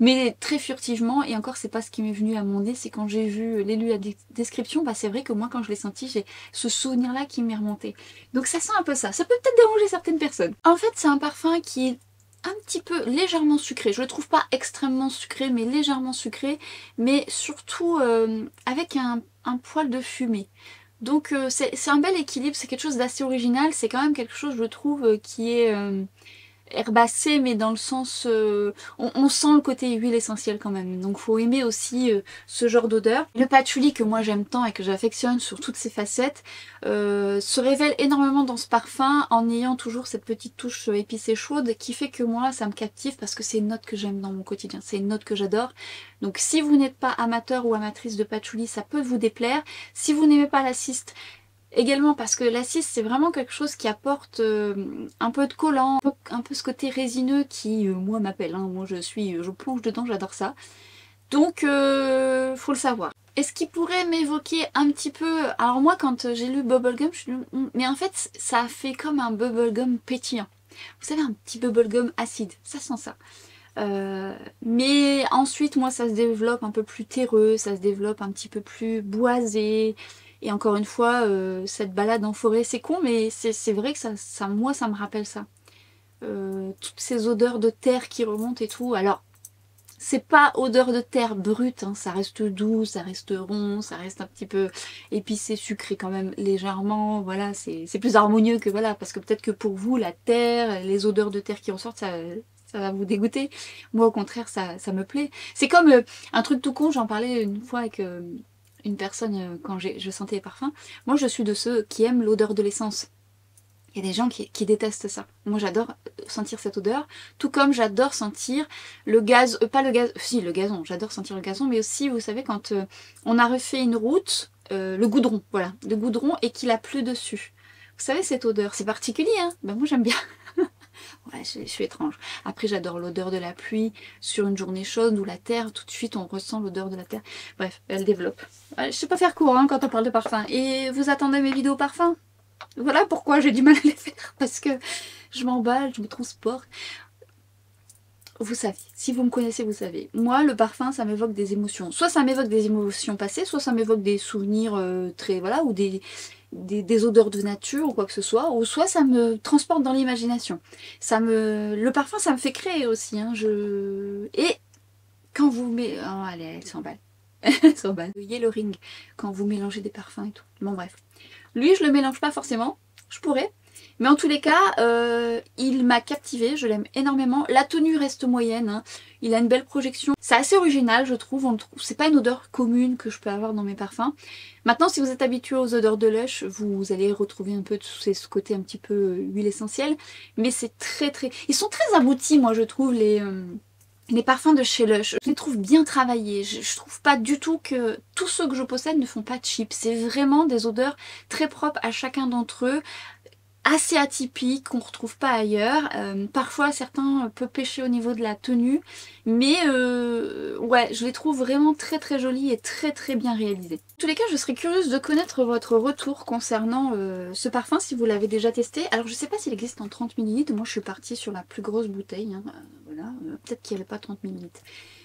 Mais très furtivement, et encore c'est pas ce qui m'est venu à mon nez, c'est quand j'ai lu la description, bah c'est vrai que moi quand je l'ai senti, j'ai ce souvenir là qui m'est remonté. Donc ça sent un peu ça, ça peut peut-être déranger certaines personnes. En fait c'est un parfum qui est un petit peu légèrement sucré, je le trouve pas extrêmement sucré, mais légèrement sucré, mais surtout avec un poil de fumée. Donc c'est un bel équilibre, c'est quelque chose d'assez original, c'est quand même quelque chose je trouve qui est herbacé, mais dans le sens on sent le côté huile essentielle quand même, donc faut aimer aussi ce genre d'odeur. Le patchouli que moi j'aime tant et que j'affectionne sur toutes ses facettes se révèle énormément dans ce parfum en ayant toujours cette petite touche épicée chaude qui fait que moi ça me captive parce que c'est une note que j'aime dans mon quotidien, c'est une note que j'adore. Donc si vous n'êtes pas amateur ou amatrice de patchouli, ça peut vous déplaire. Si vous n'aimez pas la cyste, également parce que la cyste c'est vraiment quelque chose qui apporte un peu de collant, un peu ce côté résineux qui moi m'appelle, hein. Moi je plonge dedans, j'adore ça. Donc faut le savoir. Est-ce qu'il pourrait m'évoquer un petit peu... Alors moi quand j'ai lu bubblegum, je me suis dit, mais en fait ça a fait comme un bubblegum pétillant. Vous savez, un petit bubblegum acide, ça sent ça. Mais ensuite moi ça se développe un peu plus terreux, ça se développe un petit peu plus boisé. Et encore une fois, cette balade en forêt, c'est con, mais c'est vrai que moi, ça me rappelle ça. Toutes ces odeurs de terre qui remontent et tout. Alors, c'est pas odeur de terre brute, hein, ça reste doux, ça reste rond, ça reste un petit peu épicé, sucré quand même légèrement. Voilà, c'est plus harmonieux que voilà, parce que peut-être que pour vous, la terre, les odeurs de terre qui ressortent, ça va vous dégoûter. Moi, au contraire, ça me plaît. C'est comme un truc tout con, j'en parlais une fois avec... une personne quand je sentais les parfums. Moi je suis de ceux qui aiment l'odeur de l'essence. Il y a des gens qui détestent ça. Moi j'adore sentir cette odeur, tout comme j'adore sentir le gaz, pas le gaz, si le gazon, j'adore sentir le gazon, mais aussi vous savez quand on a refait une route, le goudron, voilà, le goudron et qu'il a plu dessus. Vous savez cette odeur, c'est particulier hein, ben moi j'aime bien. Ouais, je suis étrange. Après, j'adore l'odeur de la pluie sur une journée chaude où la terre, tout de suite, on ressent l'odeur de la terre. Bref, elle développe. Je sais pas faire court hein, quand on parle de parfum. Et vous attendez mes vidéos parfum? Voilà pourquoi j'ai du mal à les faire. Parce que je m'emballe, je me transporte. Vous savez, si vous me connaissez, vous savez. Moi, le parfum, ça m'évoque des émotions. Soit ça m'évoque des émotions passées, soit ça m'évoque des souvenirs très... Voilà, ou des odeurs de nature ou quoi que ce soit, ou soit ça me transporte dans l'imagination. Le parfum, ça me fait créer aussi. Hein, Et quand vous mettez... Oh, allez, elle s'emballe. Elle s'emballe. Le Yellow Ring, quand vous mélangez des parfums et tout. Bon bref. Lui, je le mélange pas forcément. Je pourrais. Mais en tous les cas, il m'a captivée, je l'aime énormément. La tenue reste moyenne, hein. Il a une belle projection. C'est assez original, je trouve. C'est pas une odeur commune que je peux avoir dans mes parfums. Maintenant, si vous êtes habitué aux odeurs de Lush, vous allez retrouver un peu ce côté un petit peu huile essentielle. Mais c'est très très... Ils sont très aboutis, moi, je trouve, les parfums de chez Lush. Je les trouve bien travaillés. Je trouve pas du tout que tous ceux que je possède ne font pas cheap. C'est vraiment des odeurs très propres à chacun d'entre eux, assez atypiques, qu'on retrouve pas ailleurs. Parfois certains peuvent pêcher au niveau de la tenue, mais ouais, je les trouve vraiment très très jolis et très très bien réalisés. En tous les cas, je serais curieuse de connaître votre retour concernant ce parfum, si vous l'avez déjà testé. Alors je sais pas s'il existe en 30 ml, moi je suis partie sur la plus grosse bouteille, hein. Voilà, peut-être qu'il n'y avait pas 30 ml.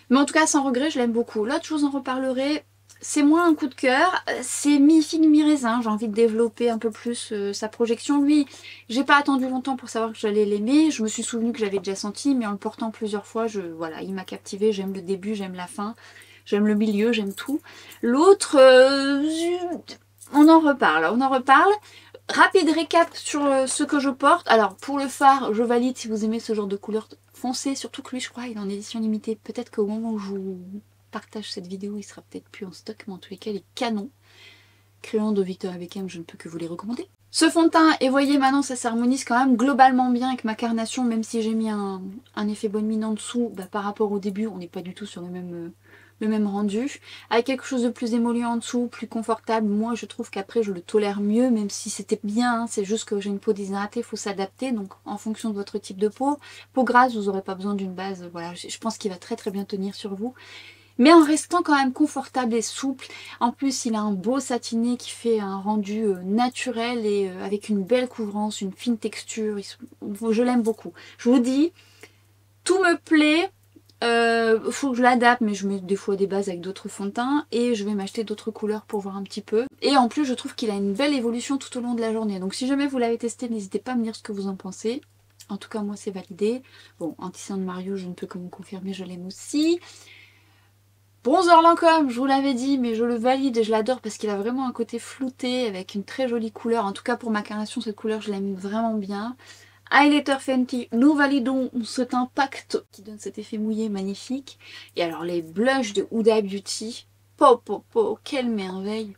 Mais en tout cas, sans regret, je l'aime beaucoup. L'autre, je vous en reparlerai. C'est moins un coup de cœur, c'est mi-figue mi-raisin, j'ai envie de développer un peu plus sa projection. Lui, j'ai pas attendu longtemps pour savoir que j'allais l'aimer, je me suis souvenu que j'avais déjà senti, mais en le portant plusieurs fois, voilà, il m'a captivée, j'aime le début, j'aime la fin, j'aime le milieu, j'aime tout. L'autre, on en reparle. Rapide récap sur ce que je porte. Alors pour le fard, je valide si vous aimez ce genre de couleur foncée, surtout que lui, je crois, il est en édition limitée. Peut-être qu'au moment où je vous partage cette vidéo, il sera peut-être plus en stock, mais en tous les cas, il est canon. Crayon de Victoria Beckham, je ne peux que vous les recommander. Ce fond de teint, et voyez maintenant, ça s'harmonise quand même globalement bien avec ma carnation, même si j'ai mis un effet bonne mine en dessous, bah, par rapport au début, on n'est pas du tout sur le même rendu. Avec quelque chose de plus émollient en dessous, plus confortable, moi je trouve qu'après je le tolère mieux, même si c'était bien, hein, c'est juste que j'ai une peau déshydratée, il faut s'adapter, donc en fonction de votre type de peau. Peau grasse, vous n'aurez pas besoin d'une base, voilà, je pense qu'il va très très bien tenir sur vous. Mais en restant quand même confortable et souple. En plus, il a un beau satiné qui fait un rendu naturel et avec une belle couvrance, une fine texture. Je l'aime beaucoup. Je vous dis, tout me plaît. Faut que je l'adapte, mais je mets des fois des bases avec d'autres fonds de teint. Et je vais m'acheter d'autres couleurs pour voir un petit peu. Et en plus, je trouve qu'il a une belle évolution tout au long de la journée. Donc si jamais vous l'avez testé, n'hésitez pas à me dire ce que vous en pensez. En tout cas, moi, c'est validé. Bon, Anti-Saint de Mario, je ne peux que vous confirmer, je l'aime aussi. Bronzer Lancôme, je vous l'avais dit, mais je le valide et je l'adore parce qu'il a vraiment un côté flouté avec une très jolie couleur. En tout cas pour ma carnation, cette couleur je l'aime vraiment bien. Highlighter Fenty, nous validons cet impact qui donne cet effet mouillé magnifique. Et alors les blushs de Huda Beauty, quelle merveille.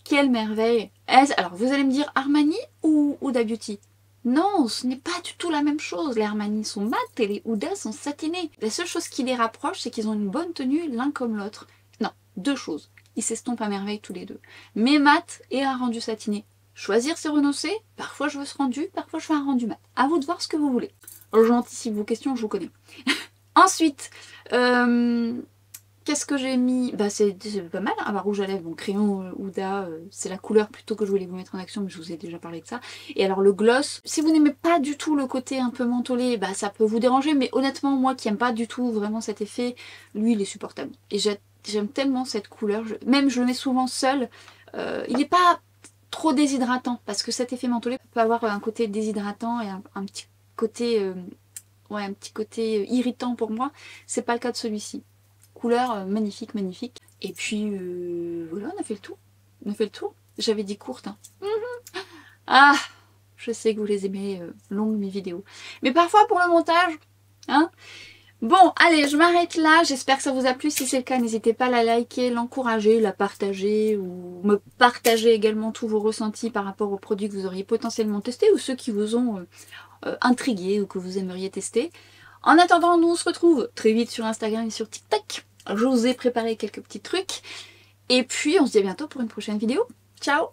Quelle merveille. Alors vous allez me dire Armani ou Huda Beauty? Non, ce n'est pas du tout la même chose. Les Armani sont mat et les Huda sont satinés. La seule chose qui les rapproche, c'est qu'ils ont une bonne tenue l'un comme l'autre. Non, deux choses. Ils s'estompent à merveille tous les deux. Mais mat et un rendu satiné. Choisir, c'est renoncer. Parfois je veux ce rendu, parfois je veux un rendu mat. À vous de voir ce que vous voulez. J'anticipe vos questions, je vous connais. Ensuite, qu'est-ce que j'ai mis? Bah c'est pas mal, hein. Bah, rouge à lèvres, bon crayon Huda, c'est la couleur plutôt que je voulais vous mettre en action, mais je vous ai déjà parlé de ça. Et alors le gloss, si vous n'aimez pas du tout le côté un peu mentholé, bah ça peut vous déranger, mais honnêtement moi qui aime pas du tout vraiment cet effet, lui il est supportable. Et j'aime tellement cette couleur, même je le mets souvent seul, il n'est pas trop déshydratant, parce que cet effet mentholé peut avoir un côté déshydratant et un petit côté, ouais, un petit côté irritant pour moi, c'est pas le cas de celui-ci. Couleur magnifique, magnifique. Et puis voilà, on a fait le tour. On a fait le tour. J'avais dit courte. Hein. Ah, je sais que vous les aimez longues mes vidéos. Mais parfois pour le montage, hein. Bon, allez, je m'arrête là. J'espère que ça vous a plu. Si c'est le cas, n'hésitez pas à la liker, l'encourager, la partager ou me partager également tous vos ressentis par rapport aux produits que vous auriez potentiellement testés ou ceux qui vous ont intrigué ou que vous aimeriez tester. En attendant, nous on se retrouve très vite sur Instagram et sur TikTok. Je vous ai préparé quelques petits trucs. Et puis on se dit à bientôt pour une prochaine vidéo. Ciao!